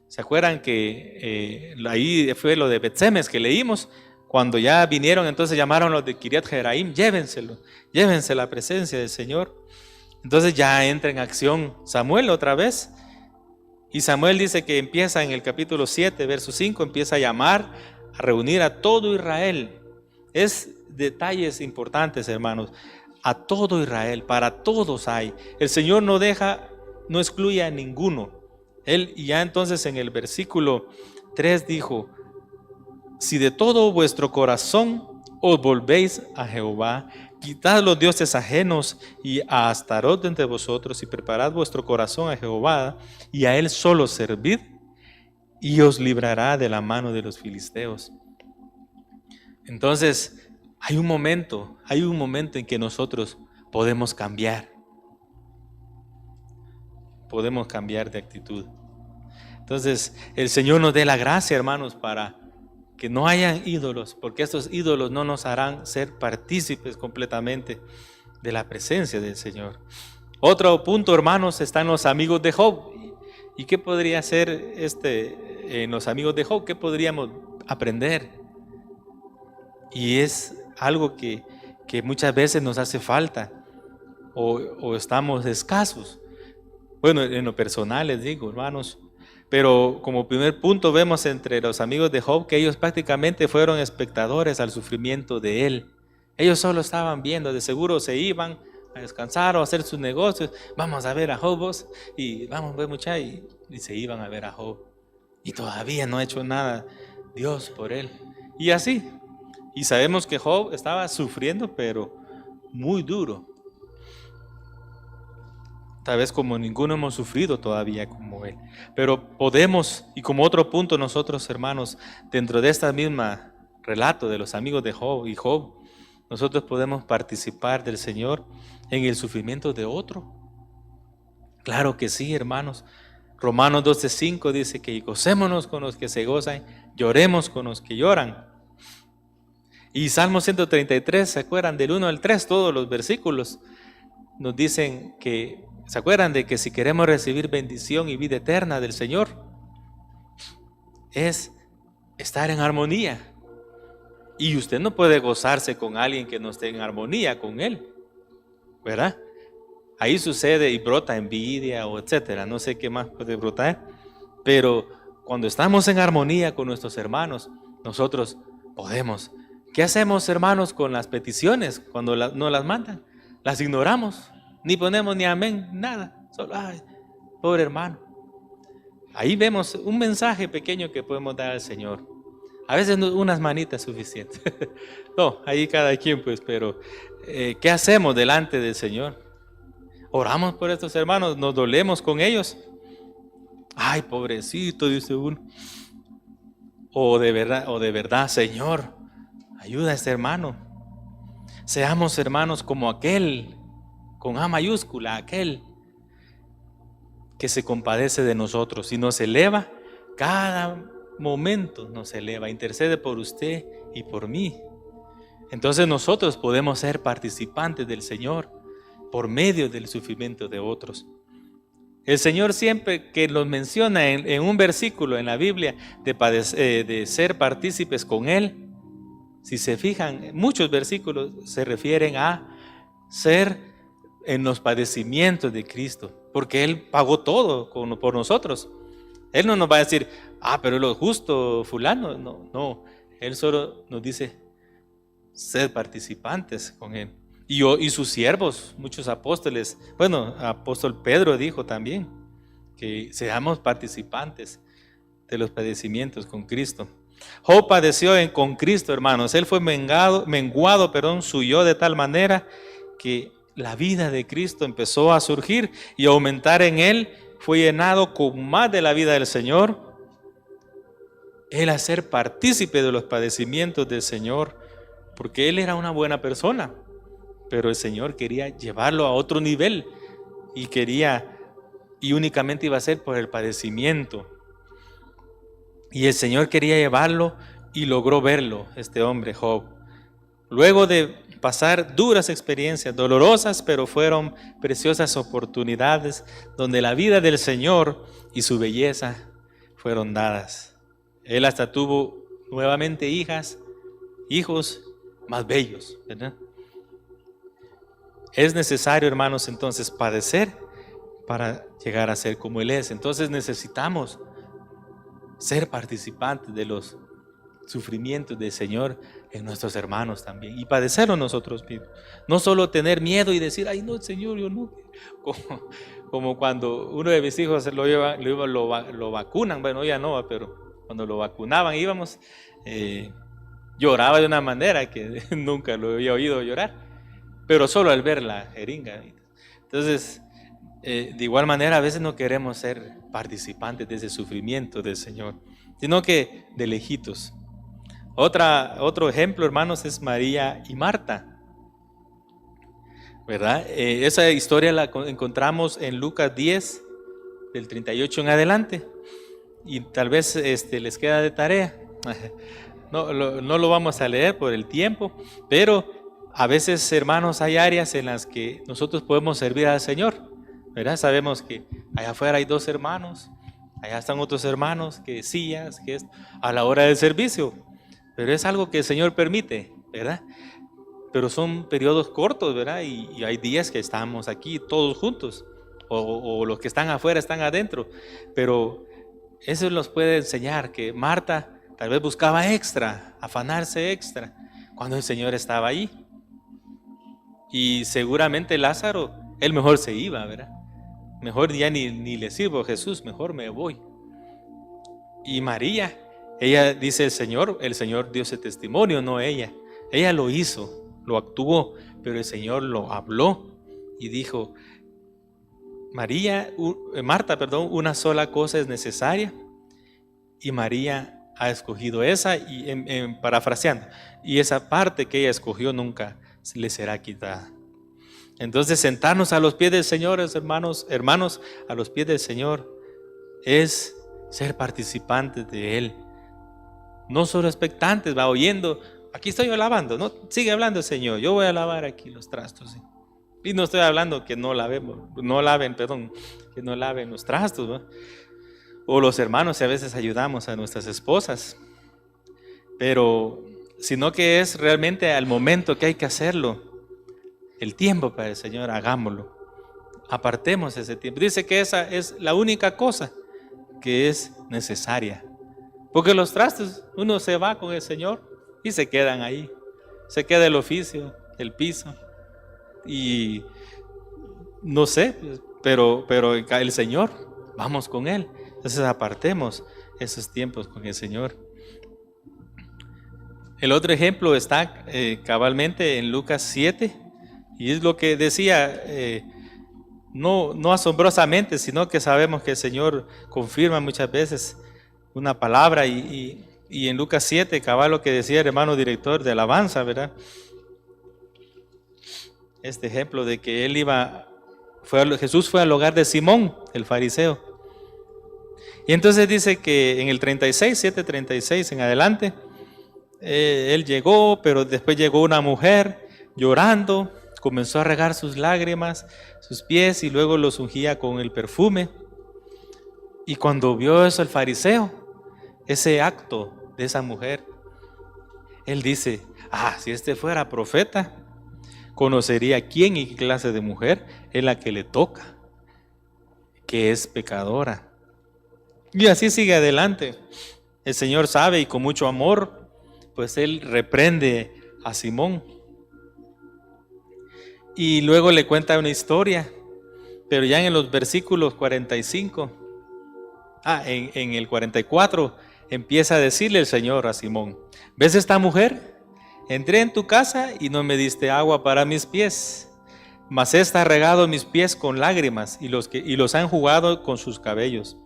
¿se acuerdan que ahí fue lo de Bet-Semes que leímos? Cuando ya vinieron, entonces llamaron los de Kiriat Jeraim: llévense la presencia del Señor. Entonces ya entra en acción Samuel otra vez, y Samuel dice que empieza en el capítulo 7, verso 5, empieza a llamar, a reunir a todo Israel. Es detalles importantes, hermanos. A todo Israel, para todos hay. El Señor no excluye a ninguno. Él, y ya entonces en el versículo 3 dijo: si de todo vuestro corazón os volvéis a Jehová, quitad los dioses ajenos y a Astarot de entre vosotros, y preparad vuestro corazón a Jehová, y a Él solo servid, y os librará de la mano de los filisteos. Entonces, hay un momento en que nosotros podemos cambiar de actitud. Entonces, el Señor nos dé la gracia, hermanos, para que no hayan ídolos, porque estos ídolos no nos harán ser partícipes completamente de la presencia del Señor. Otro punto, hermanos, están los amigos de Job. ¿Y qué podría ser en los amigos de Job? ¿Qué podríamos aprender? Y es algo que muchas veces nos hace falta, o estamos escasos. Bueno, en lo personal les digo, hermanos, pero como primer punto vemos entre los amigos de Job que ellos prácticamente fueron espectadores al sufrimiento de él. Ellos solo estaban viendo, de seguro se iban a descansar o a hacer sus negocios. Vamos a ver a Job, y vamos a ver muchachos, y se iban a ver a Job. Y todavía no ha hecho nada Dios por él. Y así. Y sabemos que Job estaba sufriendo, pero muy duro. Tal vez como ninguno hemos sufrido todavía como él. Pero podemos, y como otro punto nosotros, hermanos, dentro de esta misma relato de los amigos de Job y Job, nosotros podemos participar del Señor en el sufrimiento de otro. Claro que sí, hermanos. Romanos 12:5 dice que gocémonos con los que se gozan, lloremos con los que lloran. Y Salmo 133, ¿se acuerdan? Del 1 al 3, todos los versículos nos dicen que, ¿se acuerdan de que si queremos recibir bendición y vida eterna del Señor, es estar en armonía? Y usted no puede gozarse con alguien que no esté en armonía con él, ¿verdad? Ahí sucede y brota envidia o etcétera, no sé qué más puede brotar, pero cuando estamos en armonía con nuestros hermanos, nosotros podemos. ¿Qué hacemos, hermanos, con las peticiones cuando nos las mandan? Las ignoramos, ni ponemos ni amén, nada, solo, ay, pobre hermano. Ahí vemos un mensaje pequeño que podemos dar al Señor. A veces unas manitas suficientes. No, ahí cada quien pues, pero ¿qué hacemos delante del Señor? Oramos por estos hermanos, nos dolemos con ellos. Ay, pobrecito, dice uno. O de verdad, Señor, ayuda a este hermano. Seamos hermanos como aquel, con A mayúscula, aquel que se compadece de nosotros y nos eleva cada momento, nos eleva, intercede por usted y por mí. Entonces nosotros podemos ser participantes del Señor por medio del sufrimiento de otros. El Señor siempre que nos menciona en un versículo en la Biblia de ser partícipes con Él, si se fijan, muchos versículos se refieren a ser en los padecimientos de Cristo, porque Él pagó todo por nosotros. Él no nos va a decir, pero lo justo fulano, no, Él solo nos dice, sed participantes con Él. Y sus siervos, muchos apóstoles, apóstol Pedro dijo también, que seamos participantes de los padecimientos con Cristo. Job padeció con Cristo, hermanos. Él fue menguado, su yo de tal manera que la vida de Cristo empezó a surgir y a aumentar en él. Fue llenado con más de la vida del Señor. Él a ser partícipe de los padecimientos del Señor, porque él era una buena persona, pero el Señor quería llevarlo a otro nivel y únicamente iba a ser por el padecimiento. Y el Señor quería llevarlo y logró verlo, este hombre Job. Luego de pasar duras experiencias, dolorosas, pero fueron preciosas oportunidades donde la vida del Señor y su belleza fueron dadas. Él hasta tuvo nuevamente hijos más bellos, ¿verdad? Es necesario, hermanos, entonces padecer para llegar a ser como Él es. Entonces necesitamos ser participantes de los sufrimientos del Señor en nuestros hermanos también y padecerlo nosotros mismos. No solo tener miedo y decir, ay no, Señor, yo no. Como cuando uno de mis hijos lo vacunan, bueno, ya no, pero cuando lo vacunaban íbamos, lloraba de una manera que nunca lo había oído llorar, pero solo al ver la jeringa. Entonces, de igual manera, a veces no queremos ser participantes de ese sufrimiento del Señor, sino que de lejitos. Otro ejemplo, hermanos, es María y Marta, ¿verdad? Esa historia la encontramos en Lucas 10, del 38 en adelante, y tal vez les queda de tarea. No lo vamos a leer por el tiempo, pero a veces, hermanos, hay áreas en las que nosotros podemos servir al Señor, ¿verdad? Sabemos que allá afuera hay 2 hermanos, allá están otros hermanos, que sillas, que es a la hora del servicio, pero es algo que el Señor permite, ¿verdad? Pero son periodos cortos, ¿verdad? Y hay días que estamos aquí todos juntos, o los que están afuera están adentro, pero eso nos puede enseñar que Marta tal vez buscaba extra, afanarse extra, cuando el Señor estaba ahí. Y seguramente Lázaro, él mejor se iba, ¿verdad? Mejor ya ni le sirvo a Jesús, mejor me voy. Y María, ella dice el Señor dio ese testimonio, no ella. Ella lo hizo, lo actuó, pero el Señor lo habló y dijo, Marta, una sola cosa es necesaria y María ha escogido esa, y parafraseando, y esa parte que ella escogió nunca le será quitada. Entonces sentarnos a los pies del Señor, hermanos, a los pies del Señor, es ser participantes de Él. No solo expectantes, va oyendo, aquí estoy yo lavando, no, sigue hablando el Señor, yo voy a lavar aquí los trastos. ¿Sí? Y no estoy hablando que no laven los trastos, ¿no? O los hermanos, a veces ayudamos a nuestras esposas, pero sino que es realmente al momento que hay que hacerlo, el tiempo para el Señor, hagámoslo, apartemos ese tiempo. Dice que esa es la única cosa que es necesaria, porque los trastos, uno se va con el Señor y se quedan ahí, se queda el oficio, el piso, y no sé, pero el Señor, vamos con Él. Entonces apartemos esos tiempos con el Señor. El otro ejemplo está cabalmente en Lucas 7, y es lo que decía, no asombrosamente, sino que sabemos que el Señor confirma muchas veces una palabra, y en Lucas 7, cabal lo que decía el hermano director de alabanza, ¿verdad? Este ejemplo de que Jesús fue al hogar de Simón, el fariseo. Y entonces dice que en el 36, 7:36 en adelante, él llegó, pero después llegó una mujer llorando, comenzó a regar sus lágrimas, sus pies, y luego los ungía con el perfume. Y cuando vio eso el fariseo, ese acto de esa mujer, él dice, si este fuera profeta, conocería quién y qué clase de mujer es la que le toca, que es pecadora. Y así sigue adelante. El Señor sabe, y con mucho amor, pues Él reprende a Simón. Y luego le cuenta una historia, pero ya en los versículos 45, en el 44, empieza a decirle el Señor a Simón, ¿ves esta mujer? Entré en tu casa y no me diste agua para mis pies, mas ésta ha regado mis pies con lágrimas y los ha enjugado con sus cabellos.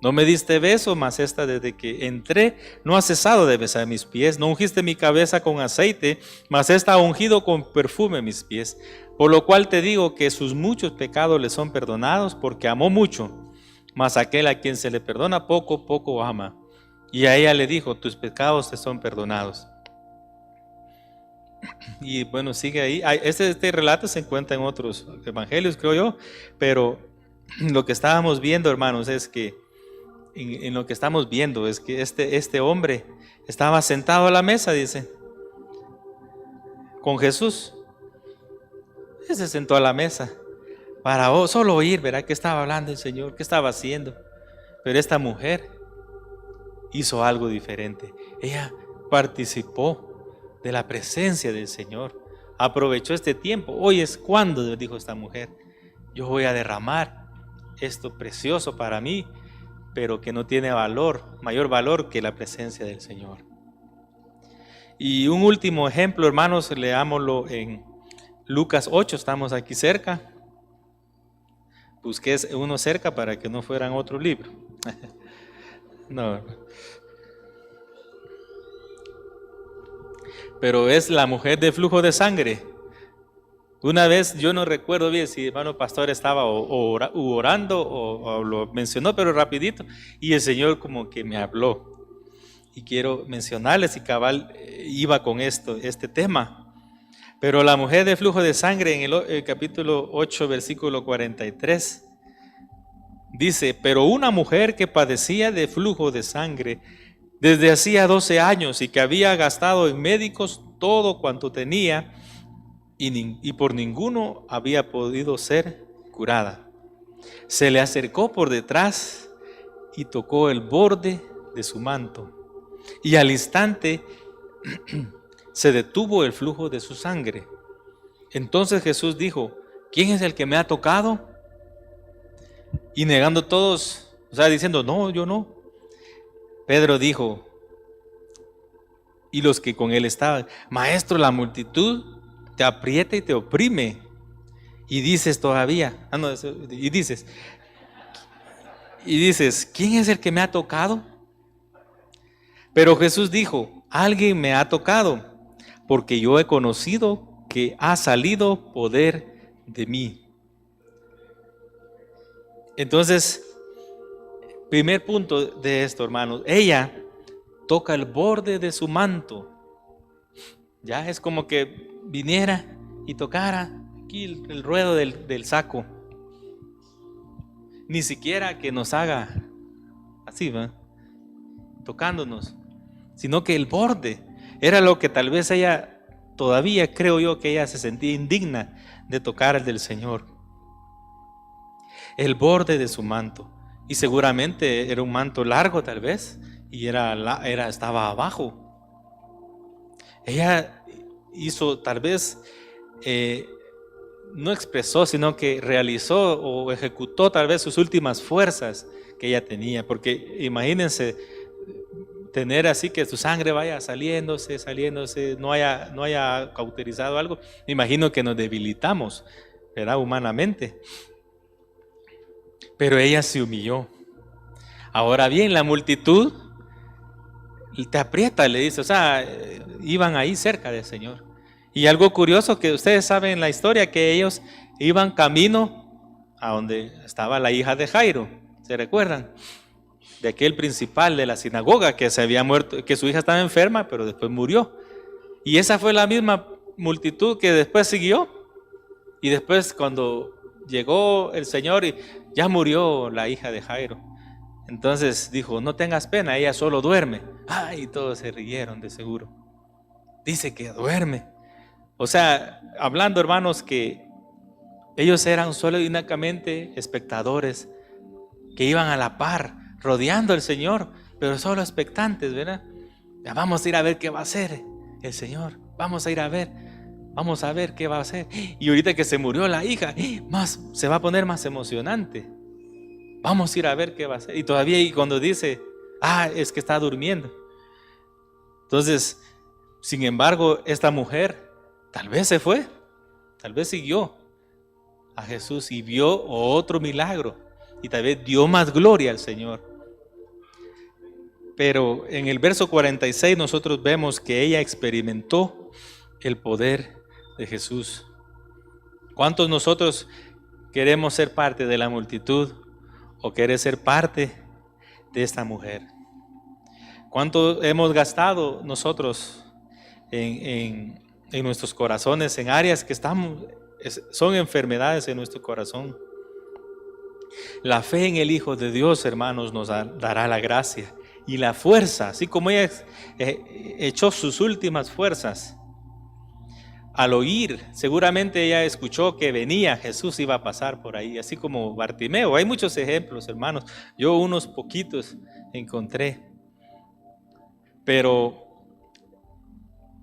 No me diste beso, mas esta desde que entré no ha cesado de besar mis pies. No ungiste mi cabeza con aceite, mas esta ha ungido con perfume mis pies. Por lo cual te digo que sus muchos pecados le son perdonados, porque amó mucho. Mas aquel a quien se le perdona poco, poco ama. Y a ella le dijo, tus pecados te son perdonados. Y bueno, sigue ahí. Este relato se encuentra en otros evangelios, creo yo, pero lo que estábamos viendo, hermanos, es que en lo que estamos viendo es que este hombre estaba sentado a la mesa, dice, con Jesús. Él se sentó a la mesa para solo oír, ¿verdad? ¿Qué estaba hablando el Señor? ¿Qué estaba haciendo? Pero esta mujer hizo algo diferente. Ella participó de la presencia del Señor. Aprovechó este tiempo. Hoy es cuando, dijo esta mujer, yo voy a derramar esto precioso para mí, pero que no tiene mayor valor que la presencia del Señor. Y un último ejemplo, hermanos, leámoslo en Lucas 8, estamos aquí cerca. Busqué uno cerca para que no fueran otro libro. No. Pero es la mujer de flujo de sangre. Una vez, yo no recuerdo bien si el hermano pastor estaba orando o lo mencionó, pero rapidito, y el Señor como que me habló. Y quiero mencionarles, y cabal iba con este tema. Pero la mujer de flujo de sangre en el capítulo 8, versículo 43, dice, pero una mujer que padecía de flujo de sangre desde hacía 12 años y que había gastado en médicos todo cuanto tenía, y por ninguno había podido ser curada, se le acercó por detrás y tocó el borde de su manto, y al instante se detuvo el flujo de su sangre. Entonces Jesús dijo, ¿quién es el que me ha tocado? Y negando todos, diciendo, no, yo no. Pedro dijo, y los que con él estaban, maestro, la multitud te aprieta y te oprime. Y dices todavía, y dices, ¿quién es el que me ha tocado? Pero Jesús dijo, alguien me ha tocado, porque yo he conocido que ha salido poder de mí. Entonces, primer punto de esto, hermanos, ella toca el borde de su manto. Ya es como que viniera y tocara aquí el ruedo del saco. Ni siquiera que nos haga así, ¿va? Tocándonos, sino que el borde era lo que tal vez ella, todavía creo yo que ella se sentía indigna de tocar el del Señor. El borde de su manto. Y seguramente era un manto largo tal vez, y estaba abajo. Ella hizo tal vez, no expresó, sino que realizó o ejecutó tal vez sus últimas fuerzas que ella tenía. Porque imagínense tener así que su sangre vaya saliéndose, no haya cauterizado algo. Me imagino que nos debilitamos, ¿verdad? Humanamente. Pero ella se humilló. Ahora bien, la multitud te aprieta, le dice, o sea, iban ahí cerca del Señor. Y algo curioso que ustedes saben la historia, que ellos iban camino a donde estaba la hija de Jairo, ¿se recuerdan? De aquel principal de la sinagoga que se había muerto, que su hija estaba enferma, pero después murió. Y esa fue la misma multitud que después siguió. Y después cuando llegó el Señor y ya murió la hija de Jairo, entonces dijo, no tengas pena, ella solo duerme. Ay, todos se rieron de seguro. Dice que duerme. O sea, hablando, hermanos, que ellos eran solo y únicamente espectadores que iban a la par, rodeando al Señor, pero solo expectantes, ¿verdad? Ya vamos a ir a ver qué va a hacer el Señor. Vamos a ir a ver. Vamos a ver qué va a hacer. Y ahorita que se murió la hija, más se va a poner más emocionante. Vamos a ir a ver qué va a hacer. Y todavía y cuando dice, es que está durmiendo. Entonces, sin embargo, esta mujer tal vez se fue, tal vez siguió a Jesús y vio otro milagro. Y tal vez dio más gloria al Señor. Pero en el verso 46 nosotros vemos que ella experimentó el poder de Jesús. ¿Cuántos nosotros queremos ser parte de la multitud o querer ser parte de esta mujer? ¿Cuánto hemos gastado nosotros en nuestros corazones, en áreas que son enfermedades en nuestro corazón? La fe en el Hijo de Dios, hermanos, nos dará la gracia y la fuerza, así como ella echó sus últimas fuerzas. Al oír, seguramente ella escuchó que venía Jesús, iba a pasar por ahí, así como Bartimeo. Hay muchos ejemplos, hermanos. Yo unos poquitos encontré. Pero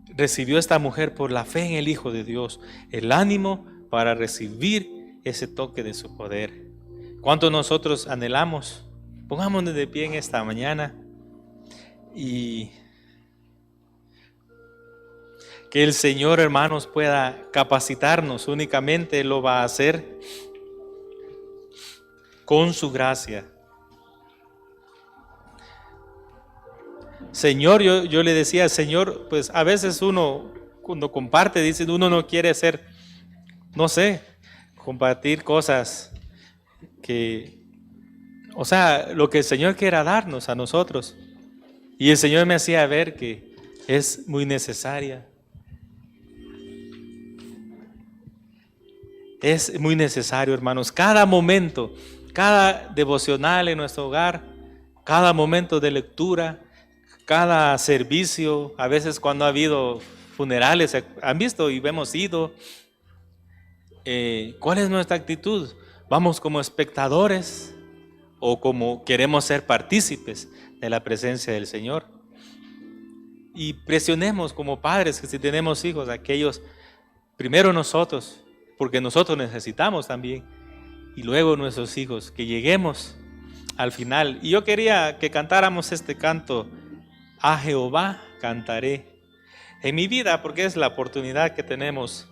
recibió esta mujer por la fe en el Hijo de Dios, el ánimo para recibir ese toque de su poder. ¿Cuánto nosotros anhelamos? Pongámonos de pie en esta mañana y que el Señor, hermanos, pueda capacitarnos. Únicamente lo va a hacer con su gracia. Señor, yo le decía, Señor, pues a veces uno cuando comparte, dice, uno no quiere ser, no sé, compartir cosas que, o sea, lo que el Señor quiera darnos a nosotros. Y el Señor me hacía ver que es muy necesaria. Es muy necesario, hermanos, cada momento, cada devocional en nuestro hogar, cada momento de lectura, cada servicio, a veces cuando ha habido funerales, han visto y hemos ido. ¿Cuál es nuestra actitud? ¿Vamos como espectadores o como queremos ser partícipes de la presencia del Señor? Y presionemos como padres que si tenemos hijos, aquellos, primero nosotros, porque nosotros necesitamos también, y luego nuestros hijos, que lleguemos al final. Y yo quería que cantáramos este canto, a Jehová cantaré, en mi vida, porque es la oportunidad que tenemos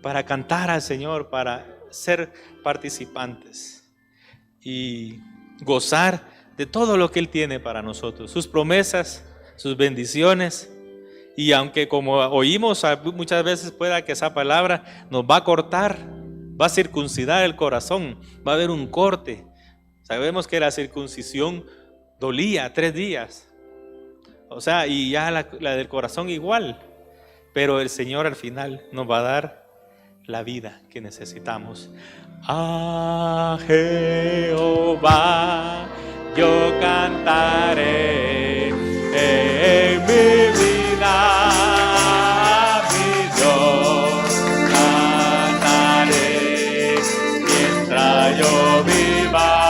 para cantar al Señor, para ser participantes y gozar de todo lo que Él tiene para nosotros, sus promesas, sus bendiciones. Y aunque como oímos muchas veces pueda que esa palabra nos va a cortar, va a circuncidar el corazón, va a haber un corte, Sabemos que la circuncisión dolía 3 días. O sea, y ya la del corazón igual. Pero el Señor al final nos va a dar la vida que necesitamos. A Jehová yo cantaré en mi vida, mi Dios cantaré mientras yo viva.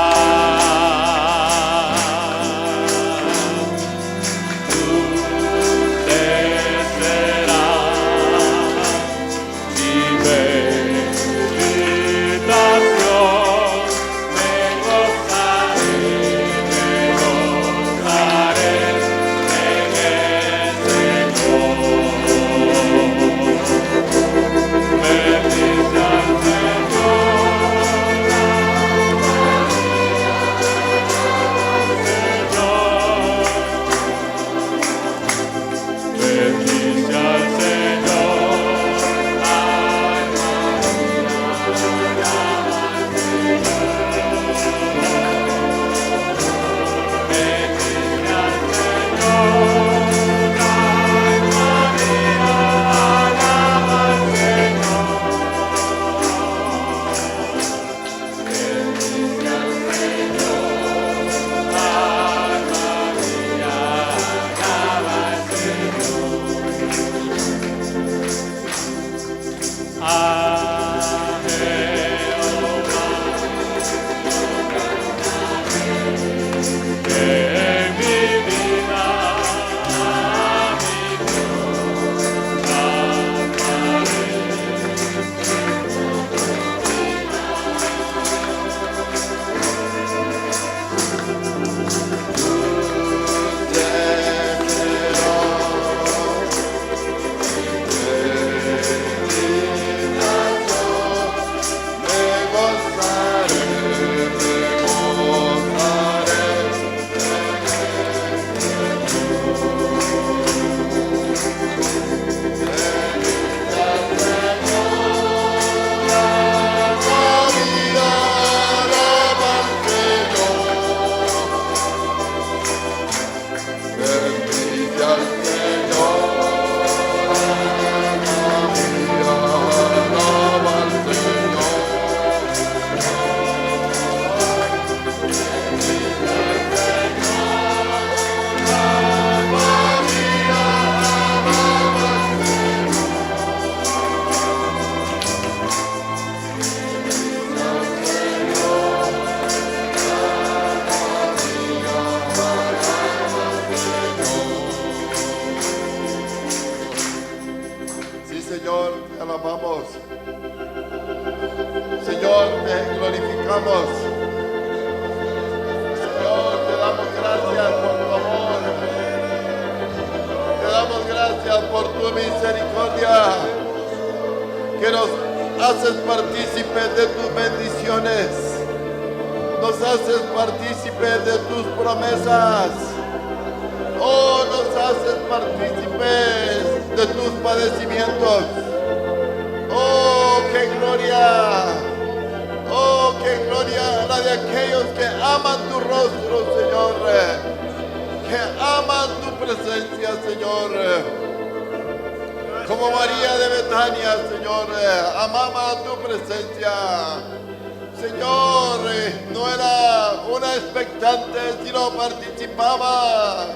Señor, te glorificamos. Señor, te damos gracias por tu amor. Te damos gracias por tu misericordia, que nos haces partícipes de tus bendiciones. Nos haces partícipes de tus promesas. Oh, nos haces partícipes de tus padecimientos. Oh, qué gloria. Oh, qué gloria la de aquellos que aman tu rostro, Señor. Que aman tu presencia, Señor. Como María de Betania, Señor, amaba tu presencia. Señor, no era una expectante, sino participaba,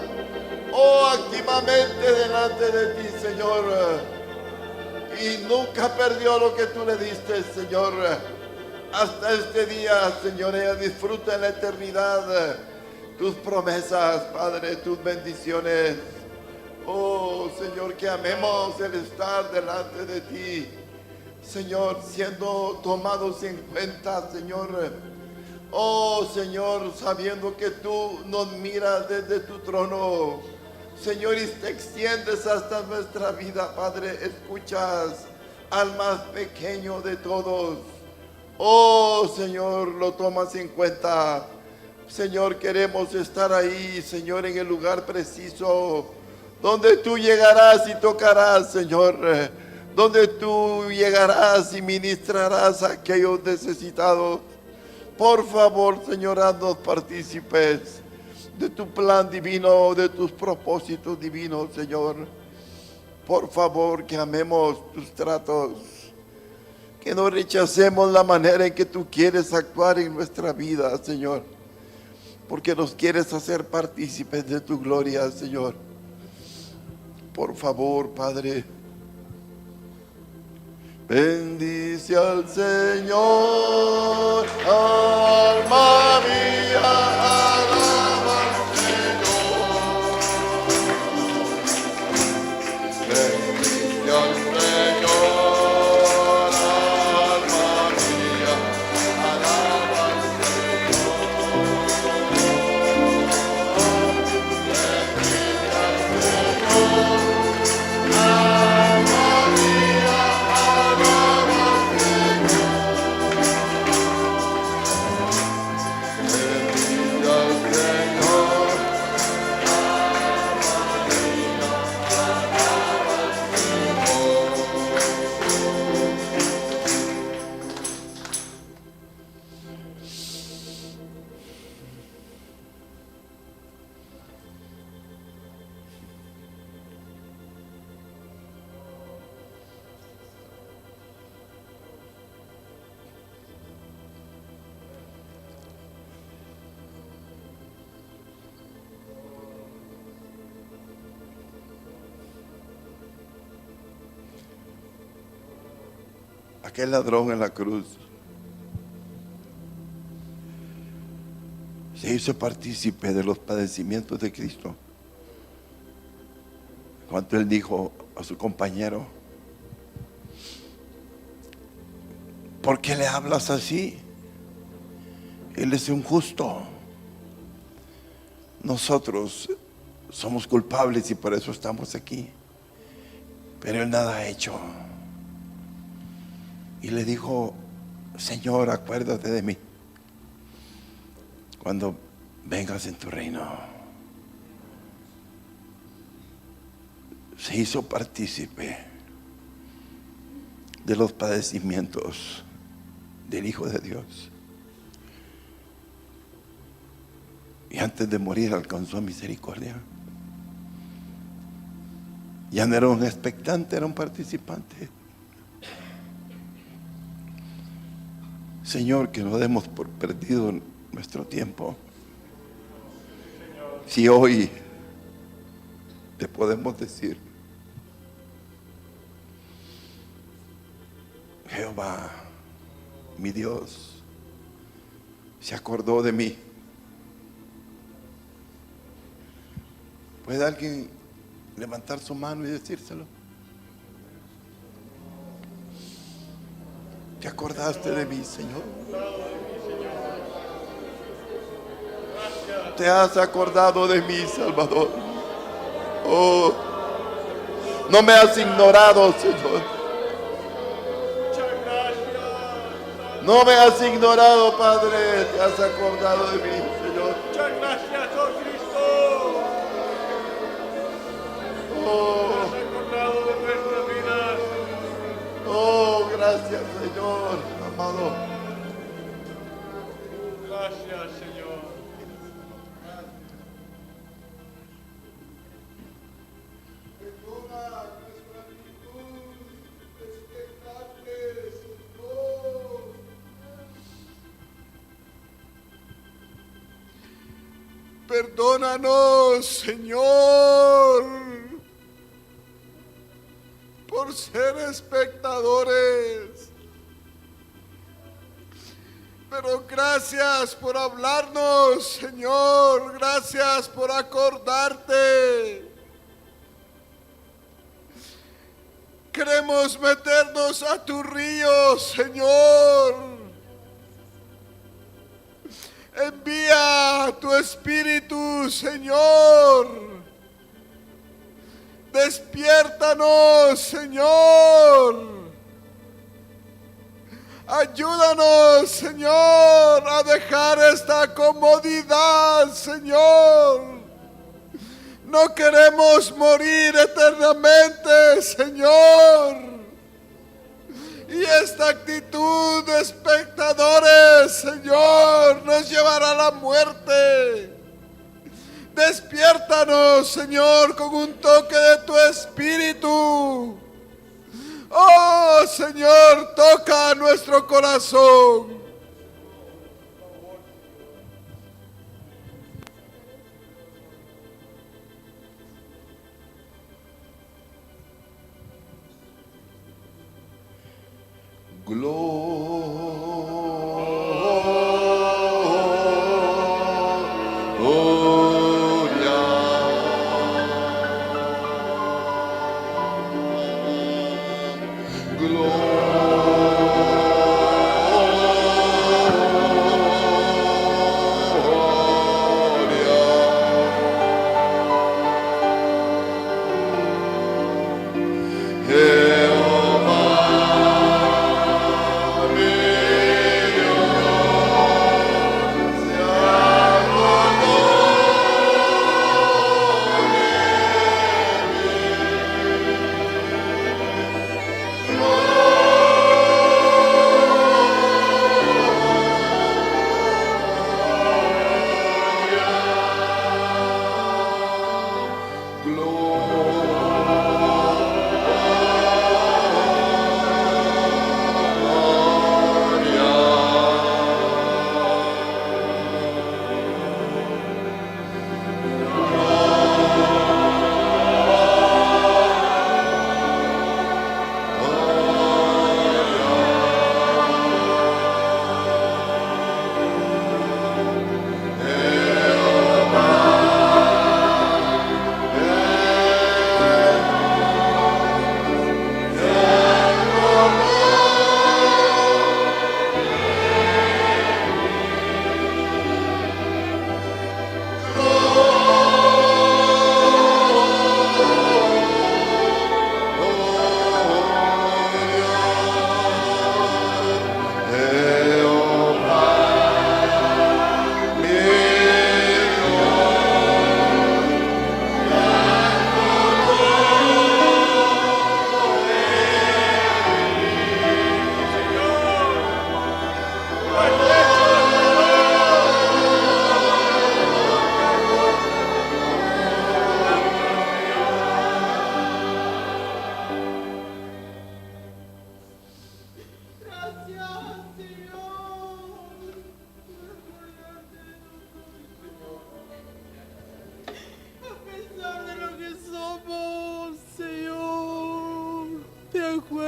oh, activamente delante de ti, Señor. Y nunca perdió lo que tú le diste, Señor. Hasta este día, Señor, ella disfruta en la eternidad tus promesas, Padre, tus bendiciones. Oh, Señor, que amemos el estar delante de ti. Señor, siendo tomados en cuenta, Señor. Oh, Señor, sabiendo que tú nos miras desde tu trono, Señor, y te extiendes hasta nuestra vida, Padre. Escuchas al más pequeño de todos. Oh, Señor, lo tomas en cuenta. Señor, queremos estar ahí, Señor, en el lugar preciso, donde tú llegarás y tocarás, Señor. Donde tú llegarás y ministrarás a aquellos necesitados. Por favor, Señor, haznos partícipes de tu plan divino, de tus propósitos divinos, Señor. Por favor, que amemos tus tratos, que no rechacemos la manera en que tú quieres actuar en nuestra vida, Señor, porque nos quieres hacer partícipes de tu gloria, Señor. Por favor, Padre, bendice al Señor, alma mía, alaba al Señor. Bendice al Señor, alma mía, alaba al Señor. Bendice al Señor, alma mía, alaba al Señor. Bendice al Señor, alma mía, alaba al aquel ladrón en la cruz se hizo partícipe de los padecimientos de Cristo. Cuando él dijo a su compañero: ¿por qué le hablas así? Él es un justo. Nosotros somos culpables y por eso estamos aquí, pero él nada ha hecho. Y le dijo: Señor, acuérdate de mí cuando vengas en tu reino. Se hizo partícipe de los padecimientos del Hijo de Dios. Y antes de morir alcanzó misericordia. Ya no era un expectante, era un participante. Señor, que no demos por perdido nuestro tiempo. Si hoy te podemos decir: Jehová, mi Dios, se acordó de mí. ¿Puede alguien levantar su mano y decírselo? ¿Te acordaste de mí, Señor? ¿Te has acordado de mí, Salvador? Oh, no me has ignorado, Señor. No me has ignorado, Padre. Te has acordado de mí, Señor. Muchas gracias, oh Cristo. Oh, Te has acordado de nuestras vidas. oh, gracias, Señor, amado. Gracias, Señor. Perdónanos, Señor, por ser espectadores. Pero gracias por hablarnos, Señor. Gracias por acordarte. Queremos meternos a tu río, Señor. Envía tu Espíritu, Señor. Despiértanos, Señor. Ayúdanos, Señor, a dejar esta comodidad, Señor. No queremos morir eternamente, Señor. Y esta actitud de espectadores, Señor, nos llevará a la muerte. Despiértanos, Señor, con un toque de tu espíritu. Oh, Señor, toca nuestro corazón.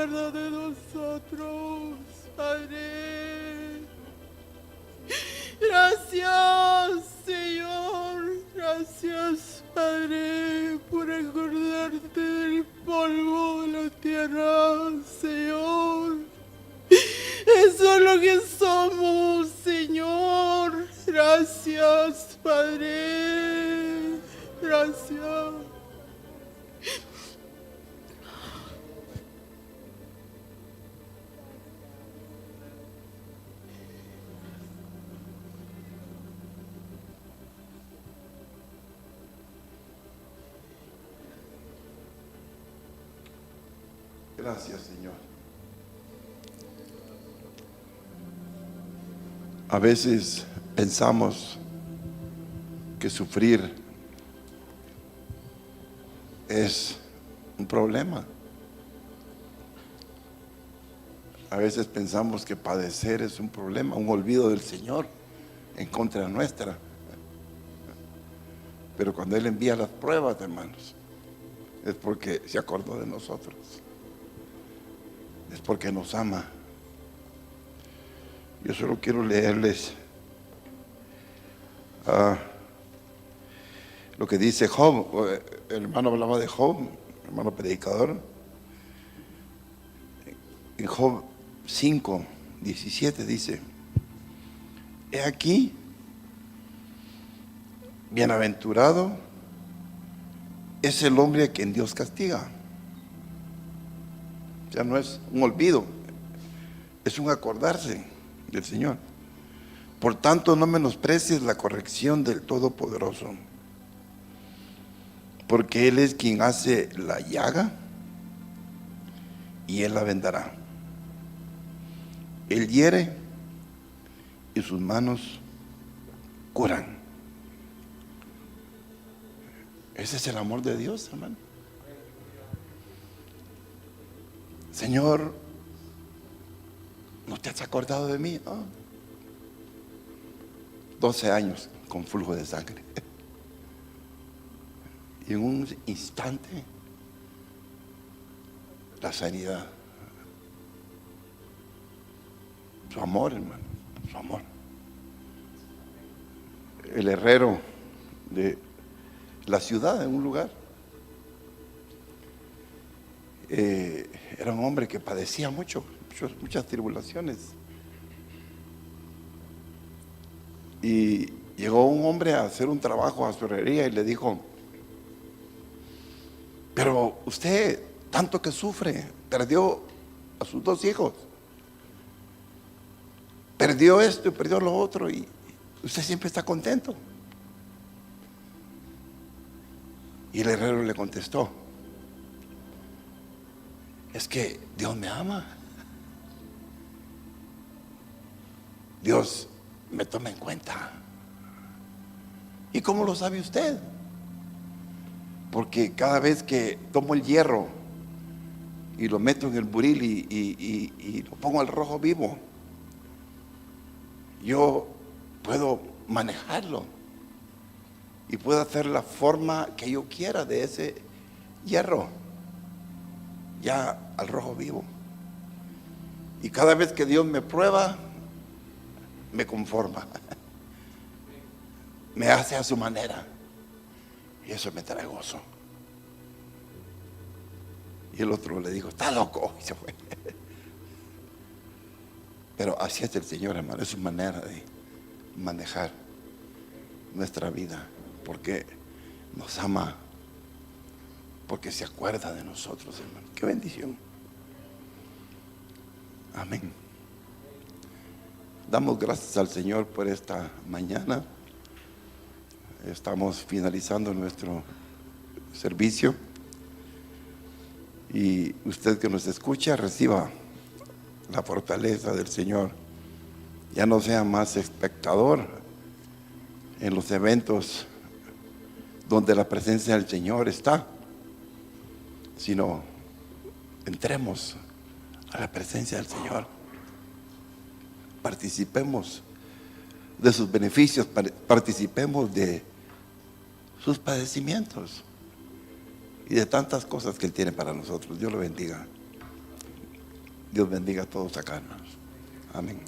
De nosotros, Padre. Gracias, Señor. Gracias, Padre, por acordarte del polvo de la tierra, Señor. Eso es lo que somos, Señor. Gracias, Padre. Gracias. Gracias, Señor. A veces pensamos que sufrir es un problema. A veces pensamos que padecer es un problema, un olvido del Señor en contra nuestra. Pero cuando Él envía las pruebas, hermanos, es porque se acordó de nosotros. Es porque nos ama. Yo solo quiero leerles lo que dice Job. El hermano hablaba de Job, el hermano predicador. En Job 5:17 dice: he aquí, bienaventurado es el hombre a quien Dios castiga. O sea, no es un olvido, es un acordarse del Señor. Por tanto, no menosprecies la corrección del Todopoderoso, porque Él es quien hace la llaga y Él la vendará. Él hiere y sus manos curan. Ese es el amor de Dios, hermano. Señor, ¿no te has acordado de mí? 12 años con flujo de sangre. Y en un instante, la sanidad. Su amor, hermano, su amor. El herrero de la ciudad, en un lugar, era un hombre que padecía muchas tribulaciones. Y llegó un hombre a hacer un trabajo a su herrería y le dijo: pero usted, tanto que sufre, perdió a sus 2 hijos, perdió esto y perdió lo otro, y usted siempre está contento. Y el herrero le contestó: es que Dios me ama. Dios me toma en cuenta. ¿Y cómo lo sabe usted? Porque cada vez que tomo el hierro y lo meto en el buril y lo pongo al rojo vivo, yo puedo manejarlo y puedo hacer la forma que yo quiera de ese hierro ya al rojo vivo. Y cada vez que Dios me prueba, me conforma, me hace a su manera, y eso me trae gozo. Y el otro le dijo: está loco, y se fue. Pero así es el Señor, hermano, es su manera de manejar nuestra vida, porque nos ama, porque se acuerda de nosotros, hermano. Qué bendición. Amén. Damos gracias al Señor por esta mañana. Estamos finalizando nuestro servicio, y usted que nos escucha, reciba la fortaleza del Señor. Ya no sea más espectador en los eventos donde la presencia del Señor está, sino entremos a la presencia del Señor, participemos de sus beneficios, participemos de sus padecimientos y de tantas cosas que Él tiene para nosotros. Dios lo bendiga. Dios bendiga a todos acá, hermanos. Amén.